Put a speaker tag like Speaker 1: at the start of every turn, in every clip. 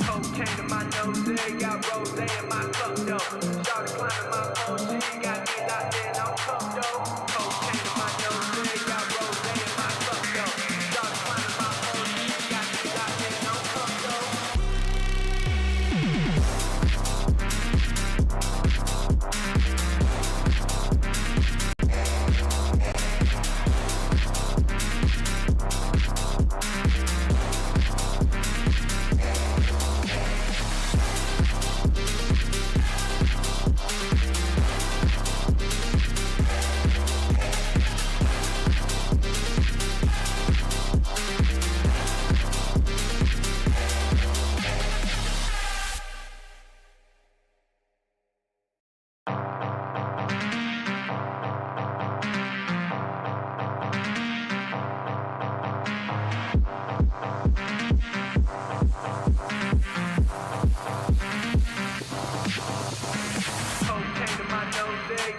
Speaker 1: Cocaine in my nose, got rose in my cup though. Started climbing my OG, got me locked in on cup though. Cocaine in my nose, got rose in my cup though. Started climbing my OG, got me locked in on cup though.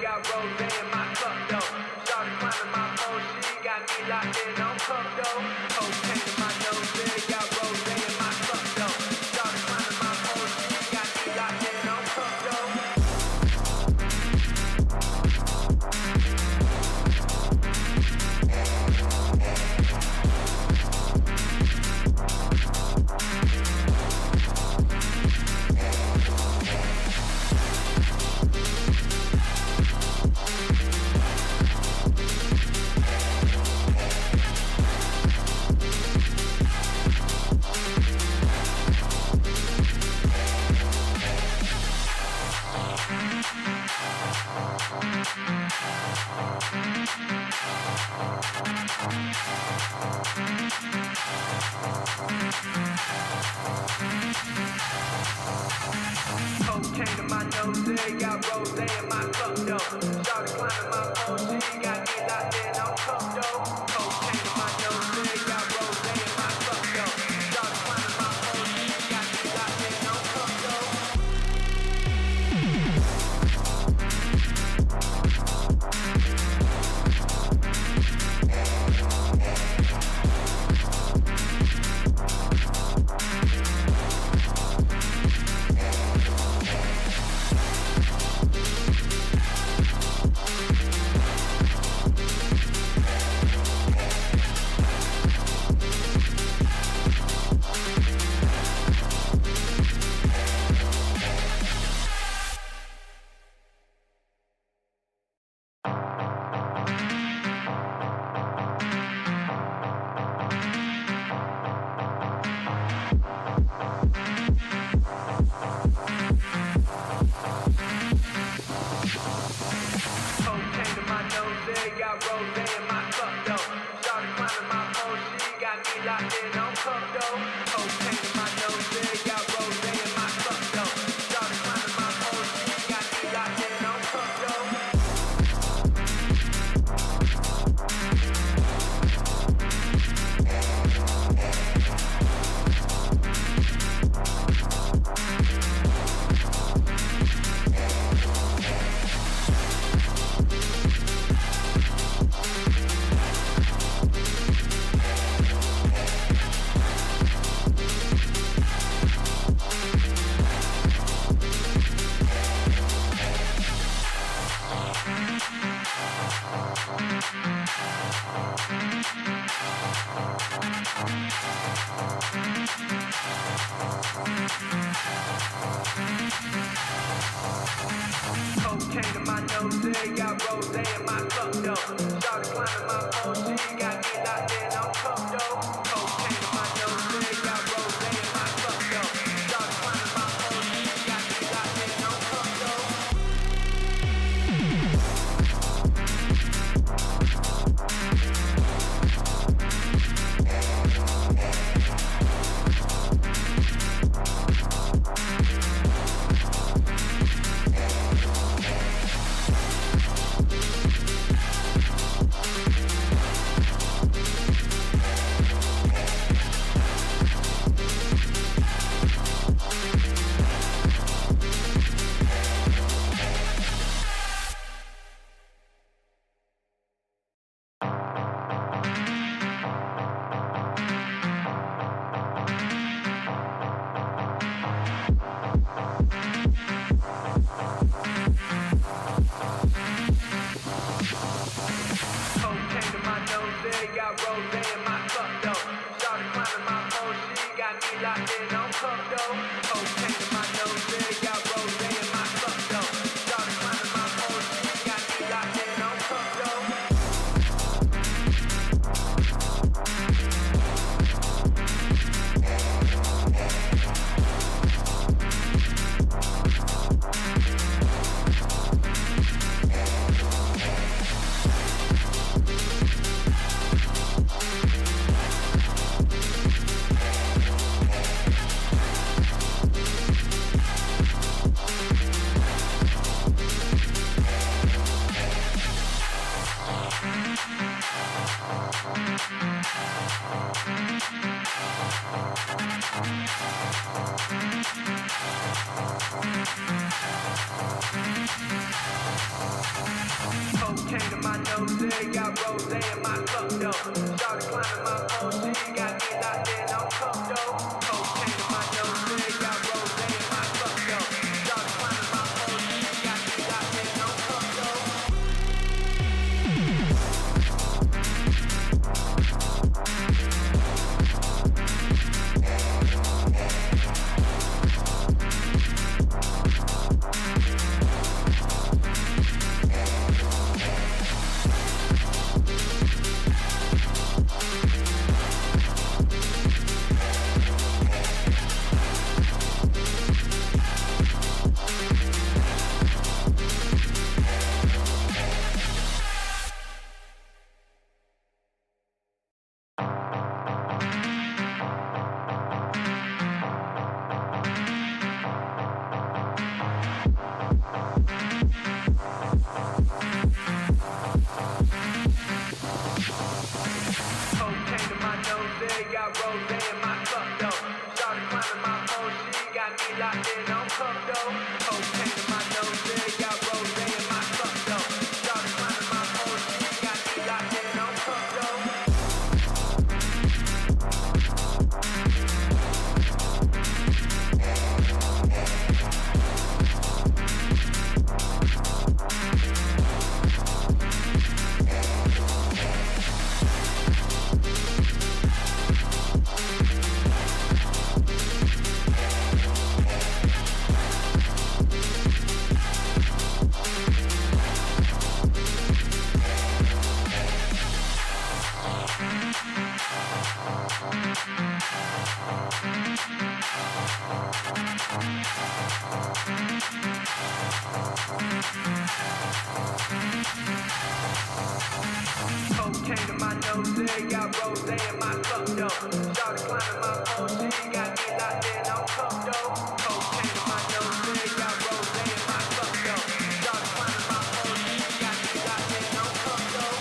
Speaker 1: Got rose in my cup though. Started climbing my OG, got me locked in on cup though. Cocaine in my nose, got rose in my cup though. Started climbing my OG, got me locked in on cup though. Cocaine in my nose, got rose in my cup though. Started climbing my OG, got me locked in on cup though. Cocaine in my nose, got rose in my cup though. Started climbing my OG, got me locked in on cup though. Got rose in my cup though. Started climbing my OG, got me locked in on cup though. Cocaine in my nose, got rose in my cup though. Started climbing my OG, got me locked in on cup though. Cocaine in my nose, got rose in my cup though. Started climbing my OG, got me locked in on cup though. Cocaine in my nose, got rose in my cup though. Started climbing my OG, got me locked in on cup though. Cocaine in my nose, got rose in my cup, though. Started climbing my phone, she got me locked in on cup, though. Cocaine in my nose, got rose in my cup, though. Started climbing my phone, she got me locked in on cup, though. Cocaine in my nose, got rose in my cup, though. Started climbing my phone, she got me locked in on cup, though. Cocaine in my nose, got rose in my cup, though. Started climbing my phone, she got me locked in on cup, though. Cocaine in my nose, got rose in my cup, though. Started climbing my phone, she got me locked in on cup, though. Cocaine in my nose, got rose in my cup, though. Started climbing my phone, she got me locked in on cup, though.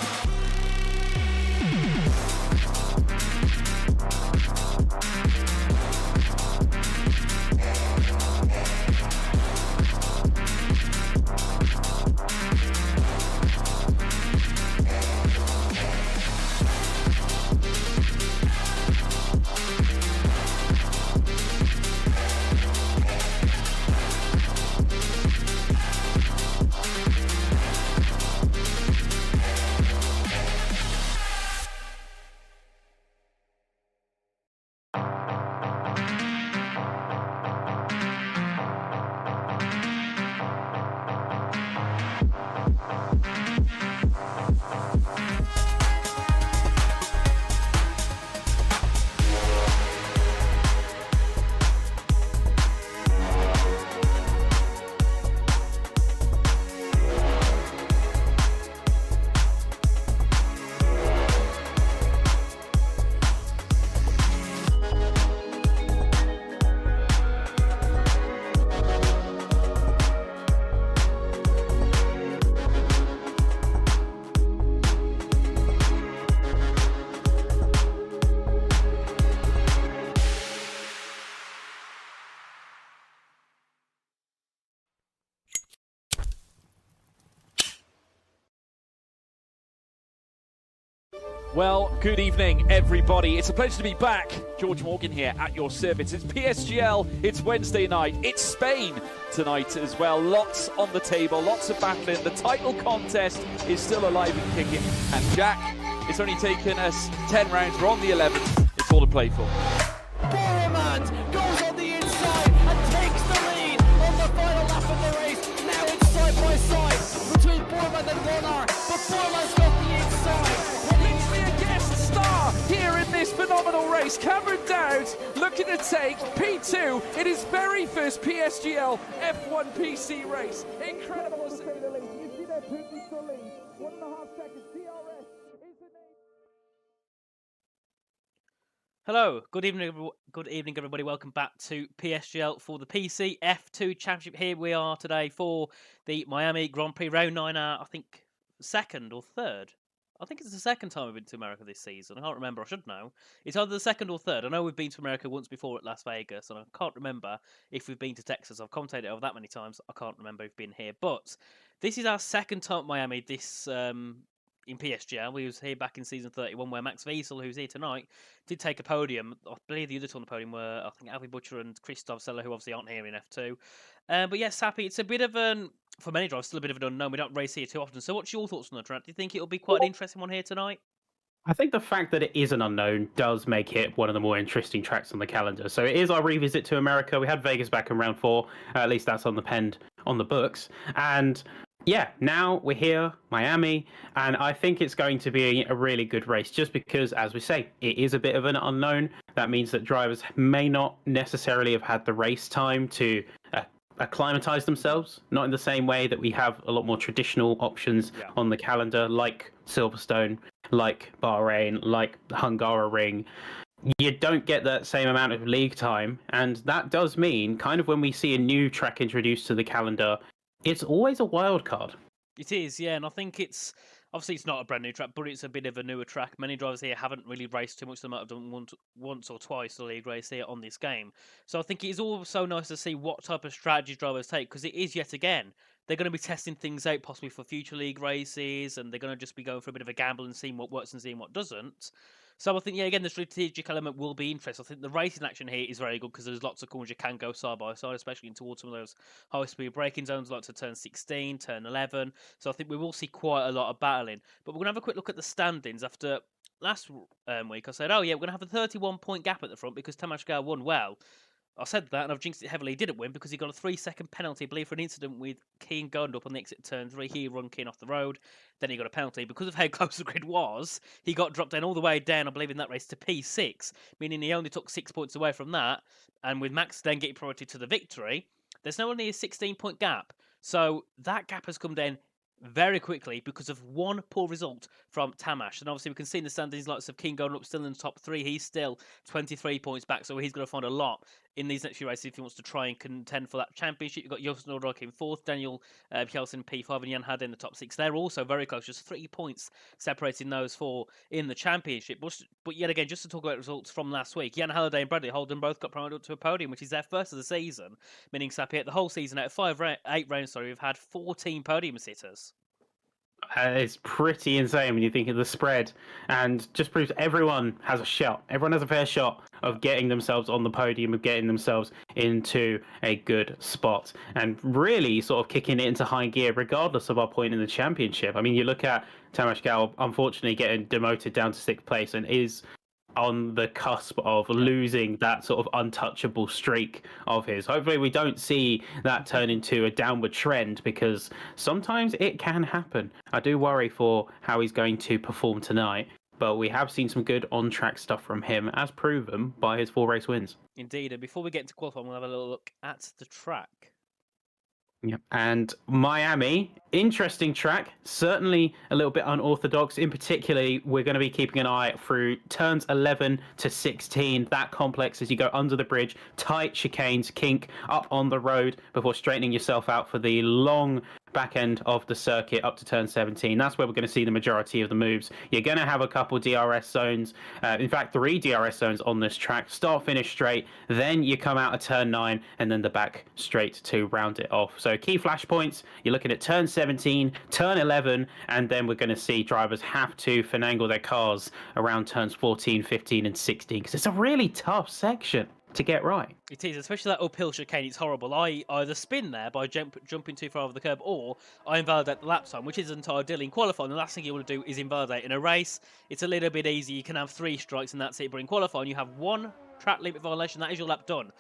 Speaker 2: Well, good evening, everybody. It's a pleasure to be back. George Morgan here at your service. It's PSGL, it's Wednesday night, it's Spain tonight as well. Lots on the table, lots of battling. The title contest is still alive and kicking. And Jack, it's only taken us 10 rounds. We're on the 11th. It's all to play for.
Speaker 3: Boromant goes on the inside and takes the lead on the final lap of the race. Now it's side by side between Boromant and Warner, but Boromant's got the inside.
Speaker 2: A guest star here in this phenomenal race. Cameron Dowd looking to take P2 in his very first PSGL F1 PC race. Incredible to say the least. You see that Putin's the lead. 1.5 seconds. DRS is the name.
Speaker 4: Hello, good evening, everybody. Welcome back to PSGL for the PC F2 Championship. Here we are today for the Miami Grand Prix round 9. I think second or third. I think it's the second time we've been to America this season. I can't remember. I should know. It's either the second or third. I know we've been to America once before at Las Vegas, and I can't remember if we've been to Texas. I've commentated over that many times. I can't remember if we've been here. But this is our second time at Miami this in PSGL. We was here back in season 31 where Max Wiesel, who's here tonight, did take a podium. I believe the other two on the podium were, I think, Alfie Butcher and Christoph Seller, who obviously aren't here in F2. But yes, Happy, it's a bit of an, for many drivers, still a bit of an unknown. We don't race here too often. So what's your thoughts on the track? Do you think it'll be quite an interesting one here tonight?
Speaker 5: I think the fact that it is an unknown does make it one of the more interesting tracks on the calendar. So it is our revisit to America. We had Vegas back in round 4. At least that's on the books. And yeah, now we're here, Miami, and I think it's going to be a really good race just because, as we say, it is a bit of an unknown. That means that drivers may not necessarily have had the race time to acclimatize themselves, not in the same way that we have a lot more traditional options on the calendar, like Silverstone, like Bahrain, like Hungaroring. You don't get that same amount of league time, and that does mean kind of when we see a new track introduced to the calendar, it's always a wild card.
Speaker 4: It is, yeah, and I think it's obviously it's not a brand new track, but it's a bit of a newer track. Many drivers here haven't really raced too much; they might have done once or twice the league race here on this game. So I think it is also nice to see what type of strategy drivers take, because it is yet again they're going to be testing things out possibly for future league races, and they're going to just be going for a bit of a gamble and seeing what works and seeing what doesn't. So I think, yeah, again, the strategic element will be interesting. I think the racing action here is very good because there's lots of corners you can go side by side, especially towards some of those high-speed braking zones, like to turn 16, turn 11. So I think we will see quite a lot of battling. But we're going to have a quick look at the standings. After last week, I said, oh, yeah, we're going to have a 31-point gap at the front because Tamas Gal won well. I said that, and I've jinxed it heavily. He didn't win because he got a 3-second penalty, I believe, for an incident with Keane going up on the exit turn 3. He run Keane off the road. Then he got a penalty. Because of how close the grid was, he got dropped down all the way down, I believe, in that race to P6, meaning he only took 6 points away from that. And with Max then getting priority to the victory, there's now only a 16-point gap. So that gap has come down very quickly because of one poor result from Tamas. And obviously we can see in the standings lots of King going up still in the top 3. He's still 23 points back, so he's going to find a lot in these next few races if he wants to try and contend for that championship. You've got Josten Nordrock in 4th, Daniel Kjelsen P5 and Jan Hade in the top 6. They're also very close, just 3 points separating those 4 in the championship. But yet again, just to talk about results from last week, Jan Halliday and Bradley Holden both got promoted up to a podium, which is their first of the season, meaning Sappi, the whole season out of 8 rounds, we've had 14 podium sitters.
Speaker 5: It's pretty insane when you think of the spread, and just proves everyone has a shot. Everyone has a fair shot of getting themselves on the podium, of getting themselves into a good spot, and really sort of kicking it into high gear regardless of our point in the championship. I mean, you look at Tamas Gal, unfortunately getting demoted down to 6th place, and is on the cusp of losing that sort of untouchable streak of his. Hopefully we don't see that turn into a downward trend, because sometimes it can happen. I do worry for how he's going to perform tonight, but we have seen some good on-track stuff from him, as proven by his 4 race wins.
Speaker 4: Indeed, and before we get into qualifying, we'll have a little look at the track.
Speaker 5: Yep. And Miami, interesting track, certainly a little bit unorthodox. In particular, we're going to be keeping an eye through turns 11 to 16. That complex as you go under the bridge, tight chicanes, kink up on the road before straightening yourself out for the long back end of the circuit up to turn 17. That's where we're going to see the majority of the moves. You're going to have a couple DRS zones, in fact 3 DRS zones on this track, start finish straight, then you come out of turn 9 and then the back straight to round it off. So key flash points, you're looking at turn 17, turn 11, and then we're going to see drivers have to finagle their cars around turns 14, 15 and 16, because it's a really tough section to get right.
Speaker 4: It is, especially that uphill chicane. It's horrible. I either spin there by jumping too far over the curb, or I invalidate the lap time, which isn't ideal in qualifying. The last thing you want to do is invalidate in a race. It's a little bit easy. You can have 3 strikes and that's it. But in qualifying, you have 1 track limit violation. That is your lap done.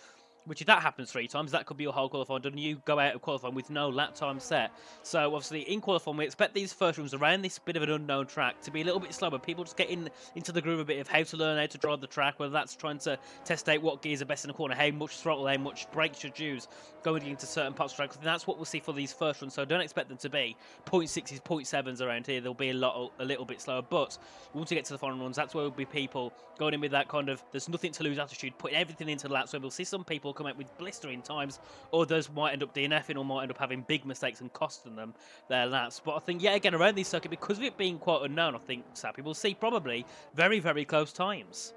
Speaker 4: Which, if that happens 3 times, that could be your whole qualifying done. You go out of qualifying with no lap time set. So, obviously, in qualifying, we expect these first runs around this bit of an unknown track to be a little bit slower. People just get into the groove a bit of how to learn how to drive the track, whether that's trying to test out what gears are best in the corner, how much throttle, how much brakes should use going into certain parts of the track. And that's what we'll see for these first runs. So, don't expect them to be 0.6s, 0.7s around here. They'll be a little bit slower. But once you get to the final runs, that's where will be people going in with that kind of there's nothing to lose attitude, putting everything into the laps. So, we'll see some people will come out with blistering times. Others might end up DNFing or might end up having big mistakes and costing them their laps. But I think, yeah, again, around this circuit, because of it being quite unknown, I think, Sappy, we'll see probably very, very close times.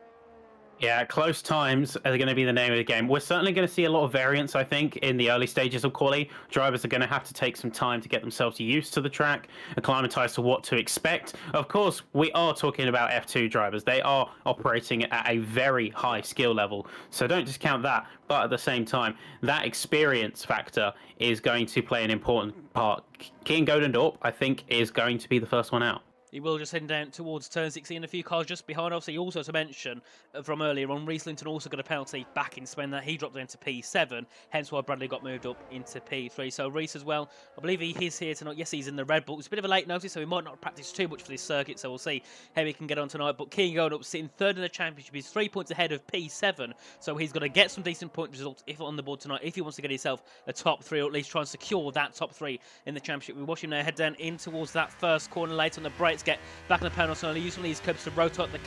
Speaker 5: Yeah, close times are going to be the name of the game. We're certainly going to see a lot of variance, I think, in the early stages of quali. Drivers are going to have to take some time to get themselves used to the track, acclimatise to what to expect. Of course, we are talking about F2 drivers. They are operating at a very high skill level, so don't discount that. But at the same time, that experience factor is going to play an important part. Kian Godendorp, I think, is going to be the first one out.
Speaker 4: He will just head down towards turn 16, a few cars just behind. Obviously, also to mention from earlier on, Reese Linton also got a penalty back in Spain that he dropped down to P7, hence why Bradley got moved up into P3. So Reese as well, I believe he is here tonight. Yes, he's in the Red Bull. It's a bit of a late notice, so he might not practice too much for this circuit, so we'll see how he can get on tonight. But King going up, sitting third in the championship. He's 3 points ahead of P7, so he's got to get some decent point results if on the board tonight, if he wants to get himself a top 3, or at least try and secure that top 3 in the championship. We watch him now head down in towards that first corner, late on the brakes, get back in the panel, so use one of these curbs to rotate the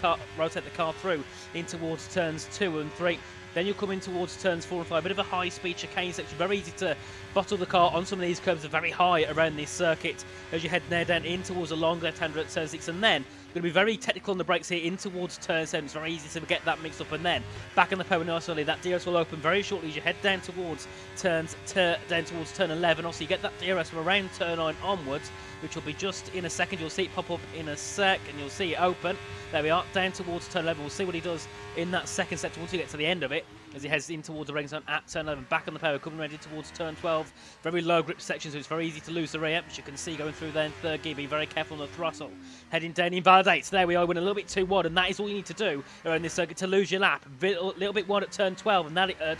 Speaker 4: car through in towards turns 2 and 3. Then you'll come in towards turns 4 and 5. A bit of a high-speed chicane section. Very easy to bottle the car on some of these curbs. Are very high around this circuit as you head now down in towards the long left-hander at turn 6. And then going to be very technical on the brakes here in towards turn 7. It's very easy to get that mixed up. And then back on the power nice early. That DRS will open very shortly as you head down towards turn 11. Also, you get that DRS from around turn 9 onwards, which will be just in a second. You'll see it pop up in a sec, and you'll see it open. There we are, down towards turn 11. We'll see what he does in that second sector once we get to the end of it, as he heads in towards the ring zone at turn 11. Back on the power, coming ready towards turn 12. Very low grip section, so it's very easy to lose the rear, as you can see going through there in third gear. Be very careful on the throttle. Heading down, invalidates. There we are, went a little bit too wide, and that is all you need to do around this circuit to lose your lap. A little bit wide at turn 12, and that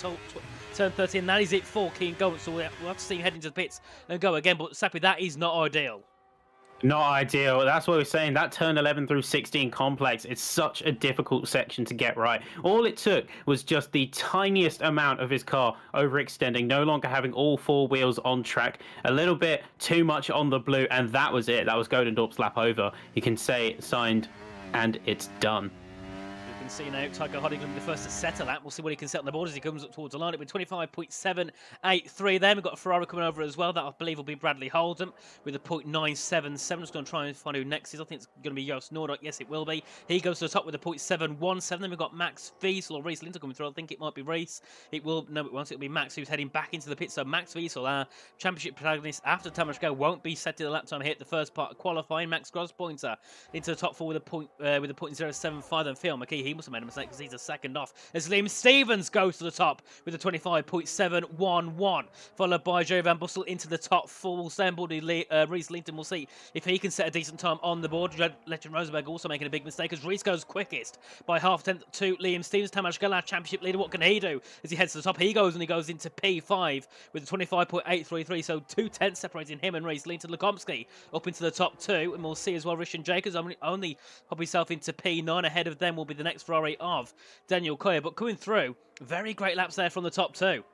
Speaker 4: turn 13. That is it for Kian Goldman, so we'll have to see him head into the pits and go again. But Sappy, that is not ideal.
Speaker 5: Not ideal. That's what we're saying. That turn 11 through 16 complex is such a difficult section to get right. All it took was just the tiniest amount of his car overextending, no longer having all 4 wheels on track, a little bit too much on the blue, and that was it. That was Godendorp's lap over. You can say signed, and it's done.
Speaker 4: See now, Tycho Harding going to be the first to settle that. We'll see what he can set on the board as he comes up towards the line. It'll be 25.783 then. We've got a Ferrari coming over as well. That I believe will be Bradley Holdham with a .977. Just going to try and find who next is. I think it's going to be Joost Noordijk. Yes, it will be. He goes to the top with a .717. Then we've got Max Wiesel or Reese Linton coming through. I think it might be Reese. It will, no, it won't. It'll be Max who's heading back into the pit. So Max Wiesel, our championship protagonist after Tamás Gál, won't be set to the lap time here at the first part of qualifying. Max Grosspointer into the top 4 with a .075. Then Phil McKee, he must have made a mistake because he's a second off. As Liam Stevens goes to the top with a 25.711, followed by Jerry Van Bussel into the top 4. Reese Linton, will see if he can set a decent time on the board. Legend Rosenberg also making a big mistake as Reese goes quickest by half tenth to Liam Stevens. Tamás Gál, championship leader, what can he do as he heads to the top? He goes into P5 with a 25.833, so 2/10 separating him and Reese Linton. Lukomsky up into the top 2, and we'll see as well Richard Jacobs only pop himself into P9. Ahead of them will be the next Ferrari of Daniel Koya, but coming through, very great laps there from the top 2.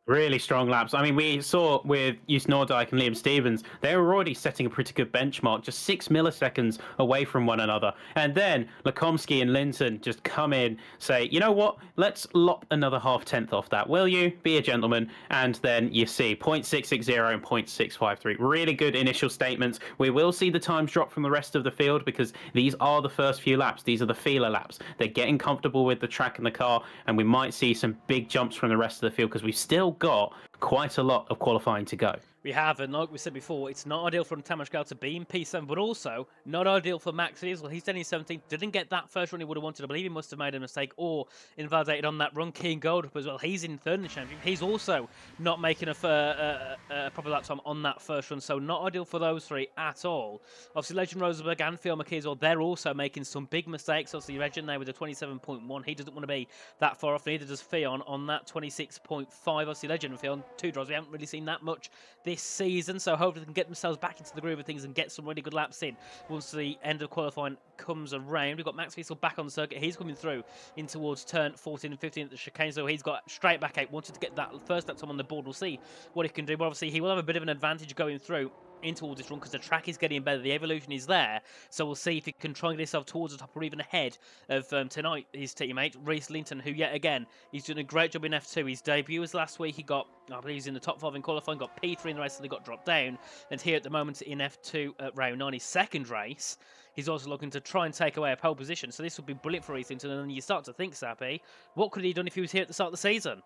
Speaker 5: Really strong laps. I mean, we saw with Joost Noordijk and Liam Stevens, they were already setting a pretty good benchmark, just 6 milliseconds away from one another. And then Lukomsky and Linton just come in, say, you know what, let's lop another half tenth off that, will you? Be a gentleman. And then you see 0.660 and 0.653. Really good initial statements. We will see the times drop from the rest of the field because these are the first few laps. These are the feeler laps. They're getting comfortable with the track and the car, and we might see some big jumps from the rest of the field because we've still got quite a lot of qualifying to go.
Speaker 4: We have, and like we said before, it's not ideal for Tamás Gál to be in P7, but also not ideal for Max Wiesel. He's standing 17th, didn't get that first run he would have wanted. I believe he must have made a mistake or invalidated on that run. Kian Goldrup as well, he's in third in the championship. He's also not making a proper lap time on that first run, so not ideal for those 3 at all. Obviously, Legend Rosenberg and Phil McKee as well, they're also making some big mistakes. Obviously, Legend there with a 27.1. He doesn't want to be that far off, neither does Fionn on that 26.5. Obviously, Legend and Fionn, 2 drivers we haven't really seen that much this season, so hopefully they can get themselves back into the groove of things and get some really good laps in once the end of qualifying comes around. We've got Max Wiesel back on the circuit. He's coming through in towards turn 14 and 15 at the chicane, so he's got straight back out, wanted to get that first lap time on the board. We'll see what he can do, but obviously he will have a bit of an advantage going through in towards this run because the track is getting better, the evolution is there. So we'll see if he can try and get himself towards the top or even ahead of tonight his teammate Reese Linton, who yet again he's doing a great job in F2. His debut was last week. He got, I believe, he's in the top 5 in qualifying, got P3 in the race, and he got dropped down. And here at the moment in F2 at round 9, his second race, he's also looking to try and take away a pole position. So this would be brilliant for Reese Linton. And then you start to think, Sappy, what could he have done if he was here at the start of the season?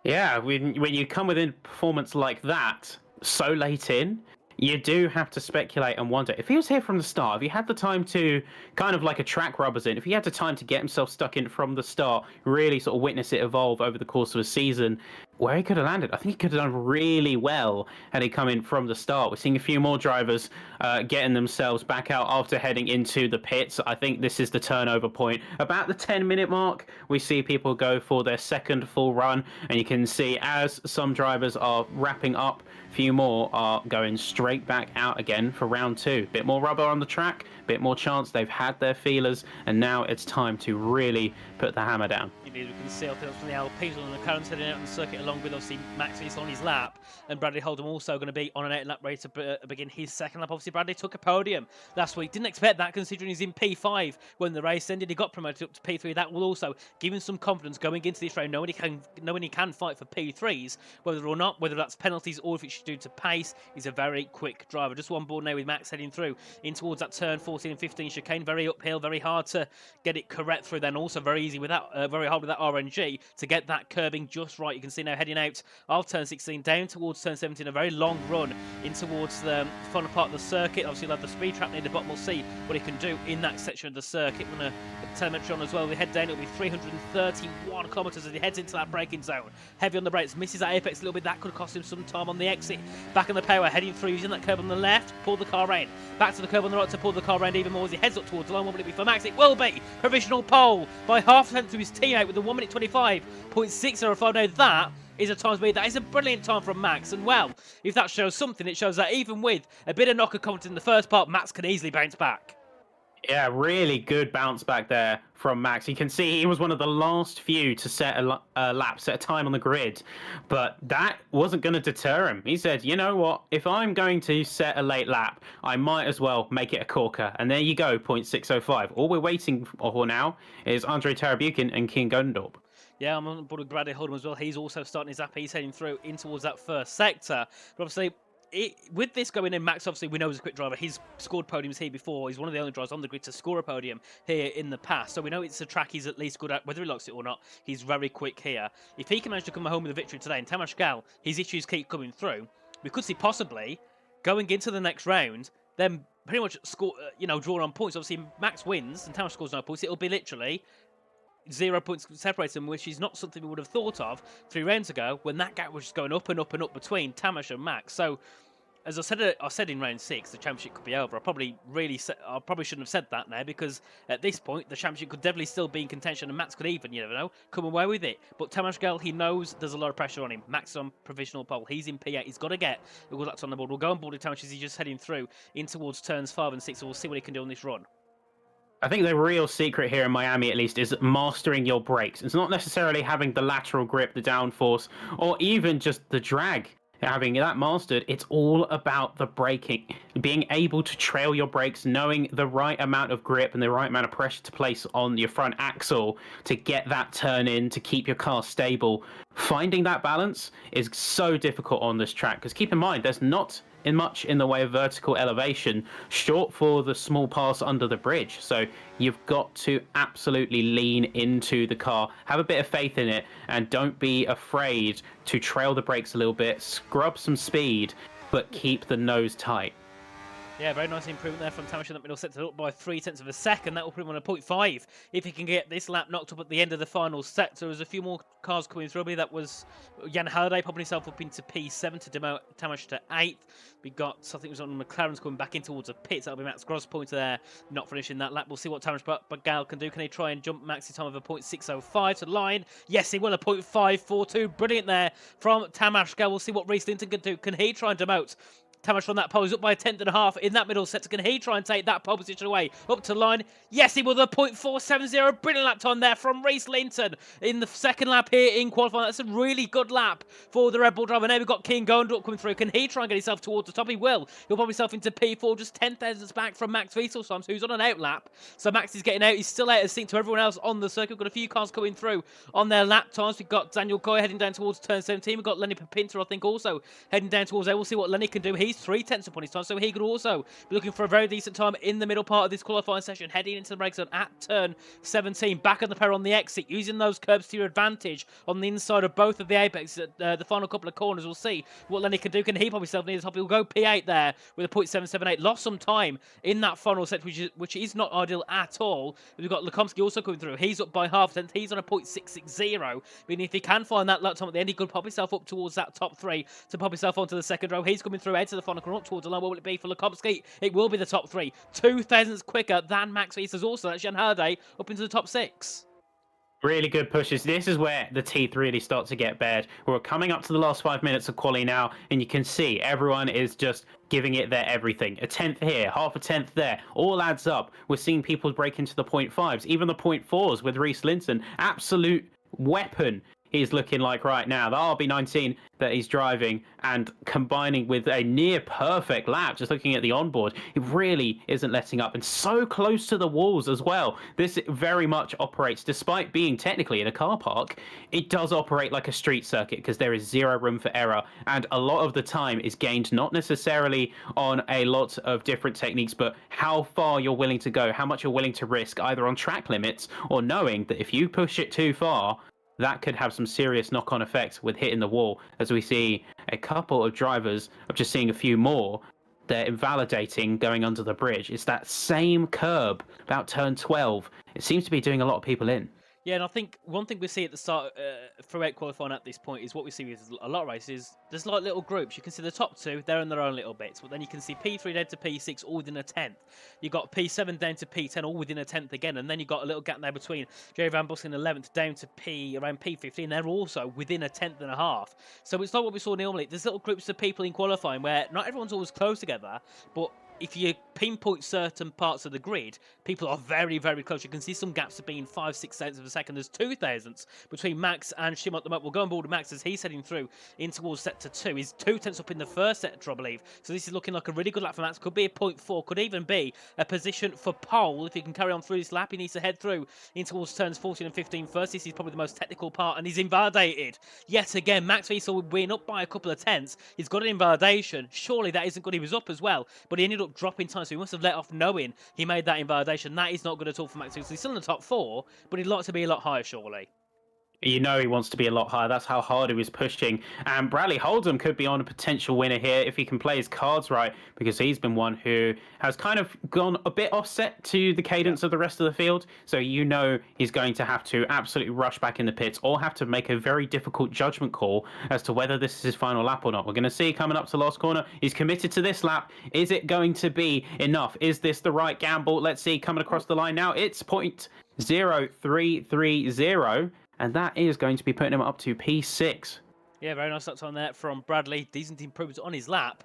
Speaker 5: Yeah, when you come within a performance like that so late in, you do have to speculate and wonder if he was here from the start, if he had the time to kind of like a track rubbers in, if he had the time to get himself stuck in from the start, really sort of witness it evolve over the course of a season, where he could have landed. I think he could have done really well had he come in from the start. We're seeing a few more drivers getting themselves back out after heading into the pits. I think this is the turnover point. About the 10-minute mark, we see people go for their second full run, and you can see as some drivers are wrapping up, a few more are going straight back out again for round 2. Bit more rubber on the track, bit more chance. They've had their feelers, and now it's time to really put the hammer down.
Speaker 4: Indeed, we can see up from the Alpines and the McLaren's heading out on the circuit, along with obviously Max is on his lap, and Bradley Holdham also going to be on an 8-lap race to begin his second lap. Obviously, Bradley took a podium last week. Didn't expect that considering he's in P5 when the race ended. He got promoted up to P3. That will also give him some confidence going into this round, knowing he can fight for P3s, whether or not, whether that's penalties or if it's due to pace. He's a very quick driver. Just on board now with Max heading through in towards that turn 14 and 15 chicane. Very uphill, very hard to get it correct through. Then also very easy with that, very hard with that RNG to get that curbing just right. You can see now heading out of turn 16 down towards turn 17, a very long run in towards the final part of the circuit. Obviously, he'll have the speed trap near the bottom. We'll see what he can do in that section of the circuit. We're going to put the telemetry on as well. We head down, it'll be 331 kilometres as he heads into that braking zone. Heavy on the brakes, misses that apex a little bit. That could cost him some time on the exit. Back on the power, heading through, using that curb on the left, pull the car round. Back to the curb on the right to pull the car round even more as he heads up towards the line. What will it be for Max? It will be provisional pole by half a length to his teammate with a 1 minute 25.605. Now that is a time speed. That is a brilliant time from Max. And well, if that shows something, it shows that even with a bit of knocker confidence in the first part, Max can easily bounce back.
Speaker 5: Yeah, really good bounce back there from Max. You can see he was one of the last few to set a lap, set a time on the grid, but that wasn't going to deter him. He said, you know what, if I'm going to set a late lap, I might as well make it a corker. And there you go, 0.605. All we're waiting for now is Andre Tarabukin and King Gondorp.
Speaker 4: Yeah, I'm on board with Bradley Holdham as well. He's also starting his lap. He's heading through in towards that first sector. But obviously, with this going in, Max, obviously, we know he's a quick driver. He's scored podiums here before. He's one of the only drivers on the grid to score a podium here in the past. So we know it's a track he's at least good at. Whether he likes it or not, he's very quick here. If he can manage to come home with a victory today, and Tamas Gal, his issues keep coming through, we could see possibly going into the next round, then pretty much score, draw on points. Obviously, Max wins and Tamas scores no points. It'll be literally 0 points separates them, which is not something we would have thought of 3 rounds ago when that gap was just going up and up and up between Tamas and Max. So, as I said in round 6, the championship could be over. I probably shouldn't have said that now, because at this point the championship could definitely still be in contention, and Max could even, you never know, come away with it. But Tamas Gal, he knows there's a lot of pressure on him. Max is on provisional pole. He's in P8. He's got to get a good lap on the board. We'll go on board with Tamas as he's just heading through in towards turns 5 and 6. So we'll see what he can do on this run.
Speaker 5: I think the real secret here in Miami, at least, is mastering your brakes. It's not necessarily having the lateral grip, the downforce, or even just the drag. Having that mastered, it's all about the braking. Being able to trail your brakes, knowing the right amount of grip and the right amount of pressure to place on your front axle to get that turn in, to keep your car stable. Finding that balance is so difficult on this track, because keep in mind, there's not much in the way of vertical elevation, short for the small pass under the bridge. So you've got to absolutely lean into the car, have a bit of faith in it, and don't be afraid to trail the brakes a little bit, scrub some speed, but keep the nose tight.
Speaker 4: Yeah, very nice improvement there from Tamas in that middle sector, up by 0.3 of a second. That will put him on a 0.5 if he can get this lap knocked up at the end of the final sector. There's a few more cars coming through. That was Jan Halliday popping himself up into P7 to demote Tamas to 8th. We got, I think it was on McLaren's coming back in towards the pits. That'll be Max Gross pointer there, not finishing that lap. We'll see what Tamas Gal can do. Can he try and jump Max's time of a 0.605 to the line? Yes, he will, a 0.542. Brilliant there from Tamas Gal. We'll see what Reese Linton can do. Can he try and demote Tamash from that pole is up by a tenth and a half in that middle sector. Can he try and take that pole position away? Up to line. Yes, he will. The 0.470. Brilliant lap time there from Reese Linton in the second lap here in qualifying. That's a really good lap for the Red Bull driver. Now we've got King Gondorp coming through. Can he try and get himself towards the top? He will. He'll pop himself into P4, just 10 thousandths back from Max Wieselstein, who's on an out lap. So Max is getting out. He's still out of sync to everyone else on the circuit. We've got a few cars coming through on their lap times. We've got Daniel Goy heading down towards turn 17. We've got Lenny Papinter, I think, also heading down towards there. We'll see what Lenny can do. He's 3/10 upon his time, so he could also be looking for a very decent time in the middle part of this qualifying session, heading into the break zone at turn 17. Back on the pair on the exit, using those curbs to your advantage on the inside of both of the apex at the final couple of corners. We'll see what Lenny can do. Can he pop himself near the top? He'll go P8 there with a 0.778. Lost some time in that final set, which is not ideal at all. We've got Lukomsky also coming through. He's up by half a tenth. He's on a 0.660. Meaning if he can find that lap time at the end, he could pop himself up towards that top three to pop himself onto the second row. He's coming through, head to the final corner, up towards the line. What will it be for Lukomsky? It will be the top three. 2 thousandths quicker than Max Wiesers. Also, that's Jan Harday up into the top 6.
Speaker 5: Really good pushes. This is where the teeth really start to get bad. We're coming up to the last 5 minutes of quali now, and you can see everyone is just giving it their everything. A tenth here, half a tenth there, all adds up. We're seeing people break into the 0.5s, even the 0.4s with Reese Linton. Absolute weapon he's looking like right now. The RB19 that he's driving and combining with a near perfect lap, just looking at the onboard, it really isn't letting up, and so close to the walls as well. This very much operates, despite being technically in a car park, it does operate like a street circuit because there is zero room for error, and a lot of the time is gained not necessarily on a lot of different techniques, but how far you're willing to go, how much you're willing to risk, either on track limits or knowing that if you push it too far, that could have some serious knock-on effects with hitting the wall, as we see a couple of drivers, I'm just seeing a few more, they're invalidating going under the bridge. It's that same curb, about turn 12. It seems to be doing a lot of people in.
Speaker 4: Yeah, and I think one thing we see at the start, throughout qualifying at this point, is what we see with a lot of races. There's like little groups. You can see the top two, they're in their own little bits. But then you can see P3 down to P6 all within a tenth. You've got P7 down to P10 all within a tenth again. And then you've got a little gap there between Jerry Van Bussen 11th down to around P15. They're also within a tenth and a half. So it's like what we saw normally. There's little groups of people in qualifying where not everyone's always close together, but if you pinpoint certain parts of the grid, people are very, very close. You can see some gaps of being 5-6 thousandths of a second. There's 2 thousandths between Max and Shim at the moment. We'll go on board with Max as he's heading through in towards sector 2. He's 2 tenths up in the first sector, I believe. So this is looking like a really good lap for Max. Could be a 0.4, could even be a position for pole. If he can carry on through this lap, he needs to head through in towards turns 14 and 15 first. This is probably the most technical part, and he's invalidated. Yet again, Max Wiesel would win up by a couple of tenths. He's got an invalidation. Surely that isn't good. He was up as well, but he ended up dropping time, so he must have let off knowing he made that invalidation. That is not good at all for Max Wiesel. He's still in the top 4, but he'd like to be a lot higher, surely.
Speaker 5: You know he wants to be a lot higher. That's how hard he was pushing. And Bradley Holdham could be on a potential winner here if he can play his cards right, because he's been one who has kind of gone a bit offset to the cadence of the rest of the field. So you know he's going to have to absolutely rush back in the pits or have to make a very difficult judgment call as to whether this is his final lap or not. We're going to see coming up to last corner. He's committed to this lap. Is it going to be enough? Is this the right gamble? Let's see coming across the line now. It's 0.0330. And that is going to be putting him up to P6.
Speaker 4: Yeah, very nice lap time there from Bradley. Decent improvements on his lap.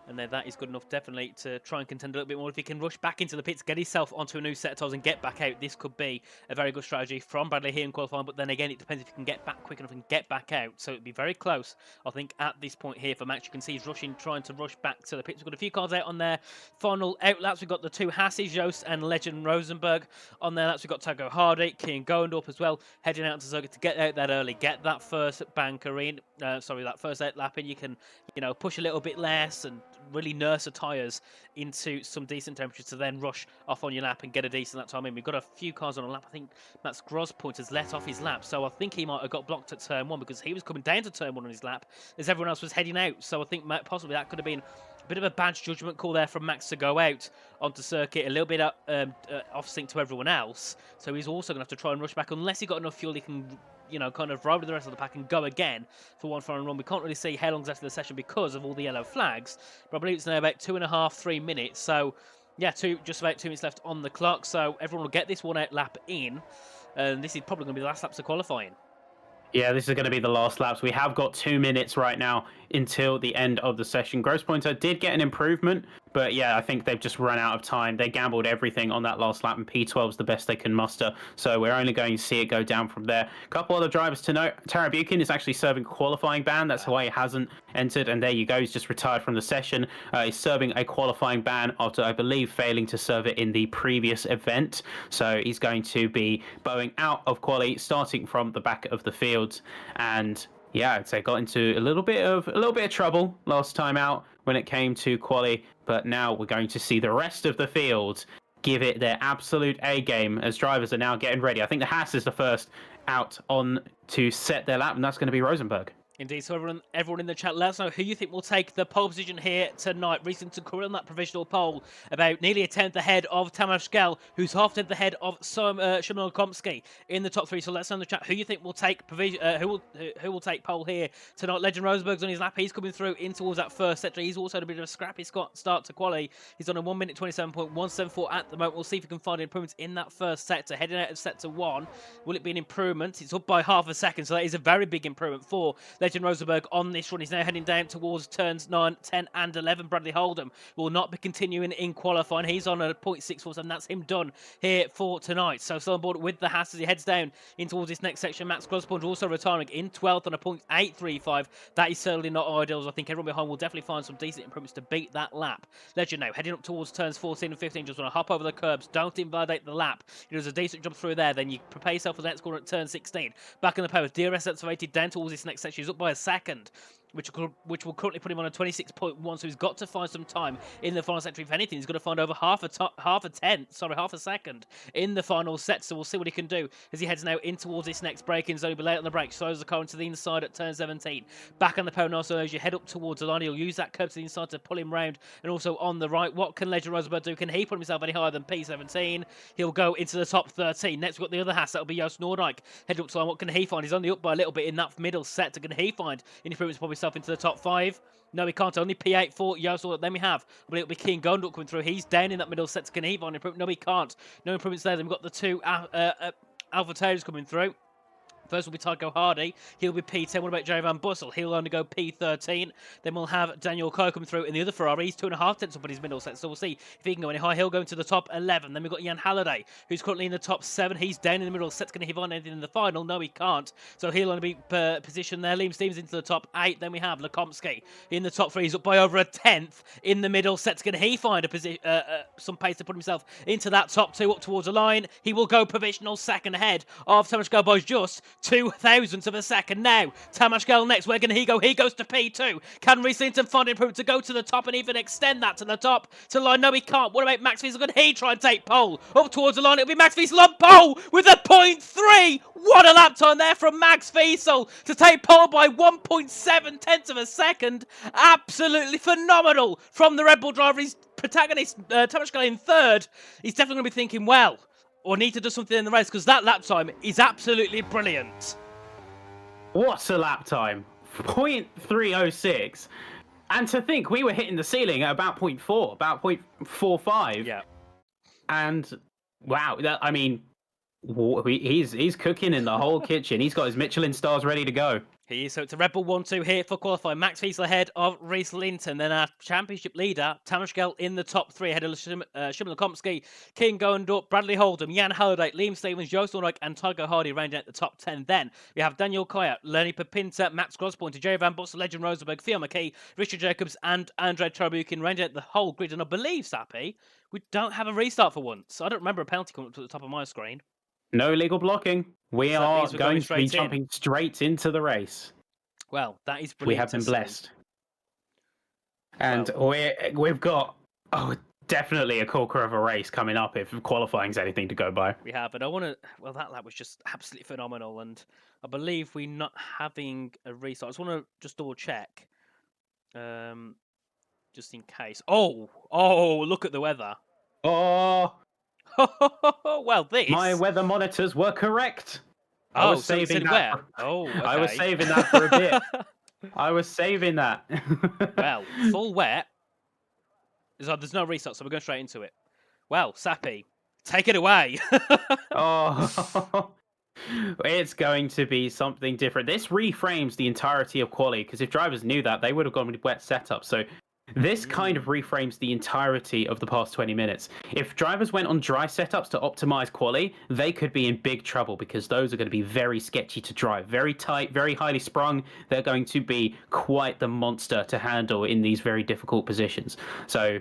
Speaker 4: And then that is good enough, definitely, to try and contend a little bit more. If he can rush back into the pits, get himself onto a new set of tyres and get back out, this could be a very good strategy from Bradley here in qualifying. But then again, it depends if he can get back quick enough and get back out. So it'd be very close, I think, at this point here for Max. You can see he's rushing, trying to rush back to the pits. We've got a few cars out on their final out laps. We've got the 2 Hasses, Jost and Legend Rosenberg on their laps. We've got Tago Hardy, Kian Goendorp as well, heading out to circuit to get out that early, get that first banker in. That first out lap in. You can, push a little bit less and really nurse the tyres into some decent temperatures to then rush off on your lap and get a decent lap time in. We've got a few cars on a lap. I think Matt's Grospoint has let off his lap, so I think he might have got blocked at turn 1 because he was coming down to turn 1 on his lap as everyone else was heading out. So I think possibly that could have been a bit of a bad judgment call there from Max to go out onto circuit, a little bit off sync to everyone else. So he's also going to have to try and rush back unless he got enough fuel he can kind of ride with the rest of the pack and go again for one final run. We can't really see how long's after the session because of all the yellow flags, but I believe it's now about 2.5, 3 minutes. So, yeah, just about 2 minutes left on the clock. So everyone will get this one out lap in, and this is probably going to be the last laps of qualifying.
Speaker 5: Yeah, this is going to be the last laps. We have got 2 minutes right now until the end of the session. Gross Pointer did get an improvement, but yeah, I think they've just run out of time. They gambled everything on that last lap, and P12 is the best they can muster. So we're only going to see it go down from there. A couple other drivers to note. Tara Buchan is actually serving qualifying ban. That's why he hasn't entered. And there you go. He's just retired from the session. He's serving a qualifying ban after, I believe, failing to serve it in the previous event. So he's going to be bowing out of quali, starting from the back of the field. And yeah, I'd say got into a little bit of trouble last time out when it came to quali, but now we're going to see the rest of the field give it their absolute A game as drivers are now getting ready. I think the Haas is the first out on to set their lap, and that's going to be Rosenberg.
Speaker 4: Indeed, so everyone in the chat, let us know who you think will take the pole position here tonight. Recent career on that provisional pole, about nearly a tenth ahead of Tamas Gell, who's half a tenth ahead of Shimon Komsky in the top three. So let us know in the chat who you think will take who will take pole here tonight. Legend Rosenberg's on his lap. He's coming through in towards that first sector. He's also had a bit of a scrappy start to quali. He's on a 1 minute 27.174 at the moment. We'll see if he can find improvements in that first sector. Heading out of sector 1, will it be an improvement? It's up by half a second, so that is a very big improvement for Legend Rosenberg on this run. He's now heading down towards turns 9, 10 and 11. Bradley Holdham will not be continuing in qualifying. He's on a 0.647. That's him done here for tonight. So still on board with the Haas as he heads down in towards this next section. Max Grosspunge also retiring in 12th on a 0.835. That is certainly not ideal, as I think everyone behind will definitely find some decent improvements to beat that lap. Legend now heading up towards turns 14 and 15. Just want to hop over the curbs. Don't invalidate the lap. He does a decent jump through there. Then you prepare yourself for the next corner at turn 16. Back in the power. DRS activated down towards this next section. He's up by a second, which will currently put him on a 26.1. So he's got to find some time in the final sector. If anything, he's got to find over half a second in the final set. So we'll see what he can do as he heads now in towards this next braking zone. He'll be late on the brakes. Slows the car into the inside at turn 17. Back on the power now. So as you head up towards the line, he'll use that curb to the inside to pull him round. And also on the right, what can Legend Rosenberg do? Can he put himself any higher than P17? He'll go into the top 13. Next, we've got the other Haas. That'll be Joost Noordijk. Head up to line. What can he find? He's only up by a little bit in that middle sector. Can he find any improvements to put himself into the top 5? No, he can't. Only P8 for Joost. Then we have, but it'll be Keane Gonduk coming through. He's down in that middle sector. Can he find improvement? No, he can't. No improvements there. Then we've got the two Alpha Tails coming through. First will be Tycho Hardy. He'll be P10. What about Jerry Van Bussel? He'll only go P13. Then we'll have Daniel Coe come through in the other Ferrari. He's 2.5 tenths up in his middle set. So we'll see if he can go any higher. He'll go into the top 11. Then we've got Jan Halliday, who's currently in the top 7. He's down in the middle set. Can he find anything in the final? No, he can't. So he'll only be positioned there. Liam Stevens into the top 8. Then we have Lekomsky in the top 3. He's up by over a tenth in the middle set. Can he find some pace to put himself into that top 2 up towards the line? He will go provisional second ahead of Tamas Gell by just 2 thousandths of a second. Now, Tamas Gell next. Where can he go? He goes to P2. Can Rhys Linton find improvement to go to the top and even extend that to the top to the line? No, he can't. What about Max Wiesel? Can he try and take pole? Up towards the line, it'll be Max Wiesel on pole with a 0.3. What a lap time there from Max Wiesel to take pole by 1.7 tenths of a second. Absolutely phenomenal from the Red Bull driver. His protagonist, Tamas Gell in third. He's definitely going to be thinking, well, or need to do something in the race, because that lap time is absolutely brilliant.
Speaker 5: What's a lap time? 0.306. And to think we were hitting the ceiling at about 0.4, about 0.45.
Speaker 4: Yeah.
Speaker 5: And wow, I mean, he's cooking in the whole kitchen. He's got his Michelin stars ready to go.
Speaker 4: He is. So it's a Red Bull 1-2 here for qualifying. Max Wiesel ahead of Rhys Linton. Then our championship leader, Tamas Gell, in the top 3 ahead of Shimon Lekomsky, King Gonduk, Bradley Holdham, Jan Halliday, Liam Stevens, Joost Noordijk, and Tycho Hardy rounding out the top 10. Then we have Daniel Koya, Lenny Papinta, Max Grosspunge, Jerry Van Bussel, Legend Rosenberg, Theo McKee, Richard Jacobs, and Andrei Trabukin rounding out the whole grid. And I believe, Sappy, we don't have a restart for once. I don't remember a penalty coming up to the top of my screen.
Speaker 5: No legal blocking. We are going to be
Speaker 4: jumping
Speaker 5: jumping straight into the race.
Speaker 4: Well, that is brilliant.
Speaker 5: We have been blessed. And we've got definitely a corker of a race coming up if qualifying's anything to go by.
Speaker 4: We have, and I want to. Well, that lap was just absolutely phenomenal, and I believe we're not having a restart. I just want to just double check, just in case. Oh, look at the weather.
Speaker 5: Oh,
Speaker 4: well, this.
Speaker 5: My weather monitors were correct. I was saving that.
Speaker 4: Okay.
Speaker 5: I was saving that for a bit. I was saving that.
Speaker 4: Well, full wet. There's no restart, so we're going straight into it. Well, Sappy, take it away.
Speaker 5: Oh, It's going to be something different. This reframes the entirety of quali, because if drivers knew that, they would have gone with wet setup. So this kind of reframes the entirety of the past 20 minutes. If drivers went on dry setups to optimize quali, they could be in big trouble because those are going to be very sketchy to drive, very tight, very highly sprung. They're going to be quite the monster to handle in these very difficult positions. So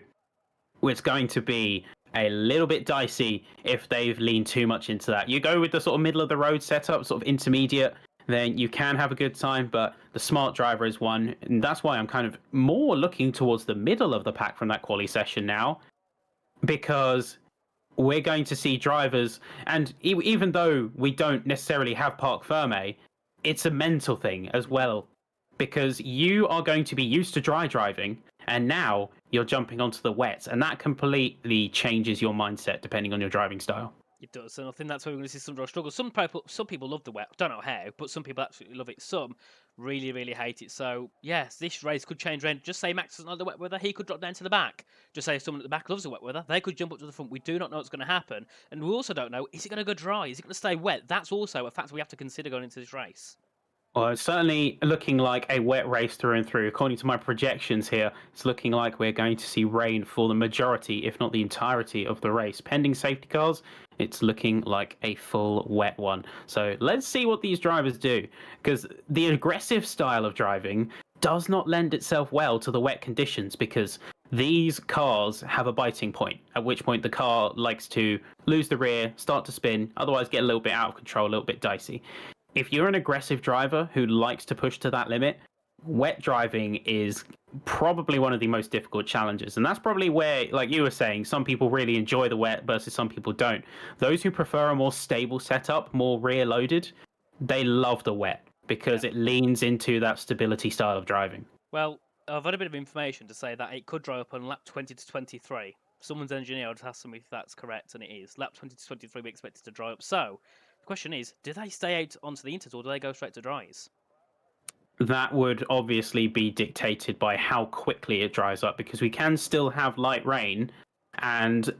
Speaker 5: it's going to be a little bit dicey if they've leaned too much into that. You go with the sort of middle of the road setup, sort of intermediate, then you can have a good time, but the smart driver is one. And that's why I'm kind of more looking towards the middle of the pack from that quali session now, because we're going to see drivers, and even though we don't necessarily have Parc Ferme, it's a mental thing as well, because you are going to be used to dry driving, and now you're jumping onto the wet, and that completely changes your mindset depending on your driving style.
Speaker 4: It does, and I think that's where we're going to see some drivers struggle. Some people love the wet. Don't know how, but some people absolutely love it. Some really, really hate it. So yes, this race could change around. Just say Max doesn't like the wet weather, he could drop down to the back. Just say someone at the back loves the wet weather, they could jump up to the front. We do not know what's going to happen, and we also don't know, is it going to go dry? Is it going to stay wet? That's also a factor we have to consider going into this race.
Speaker 5: Well, it's certainly looking like a wet race through and through. According to my projections here, it's looking like we're going to see rain for the majority, if not the entirety, of the race. Pending safety cars, it's looking like a full wet one. So let's see what these drivers do, because the aggressive style of driving does not lend itself well to the wet conditions, because these cars have a biting point, at which point the car likes to lose the rear, start to spin, otherwise get a little bit out of control, a little bit dicey. If you're an aggressive driver who likes to push to that limit, wet driving is probably one of the most difficult challenges. And that's probably where, like you were saying, some people really enjoy the wet versus some people don't. Those who prefer a more stable setup, more rear loaded, they love the wet because it leans into that stability style of driving.
Speaker 4: Well, I've had a bit of information to say that it could dry up on lap 20 to 23. Someone's engineer would ask me if that's correct, and it is. Lap 20 to 23 we expect it to dry up. So the question is, do they stay out onto the inters or do they go straight to dries?
Speaker 5: That would obviously be dictated by how quickly it dries up, because we can still have light rain, and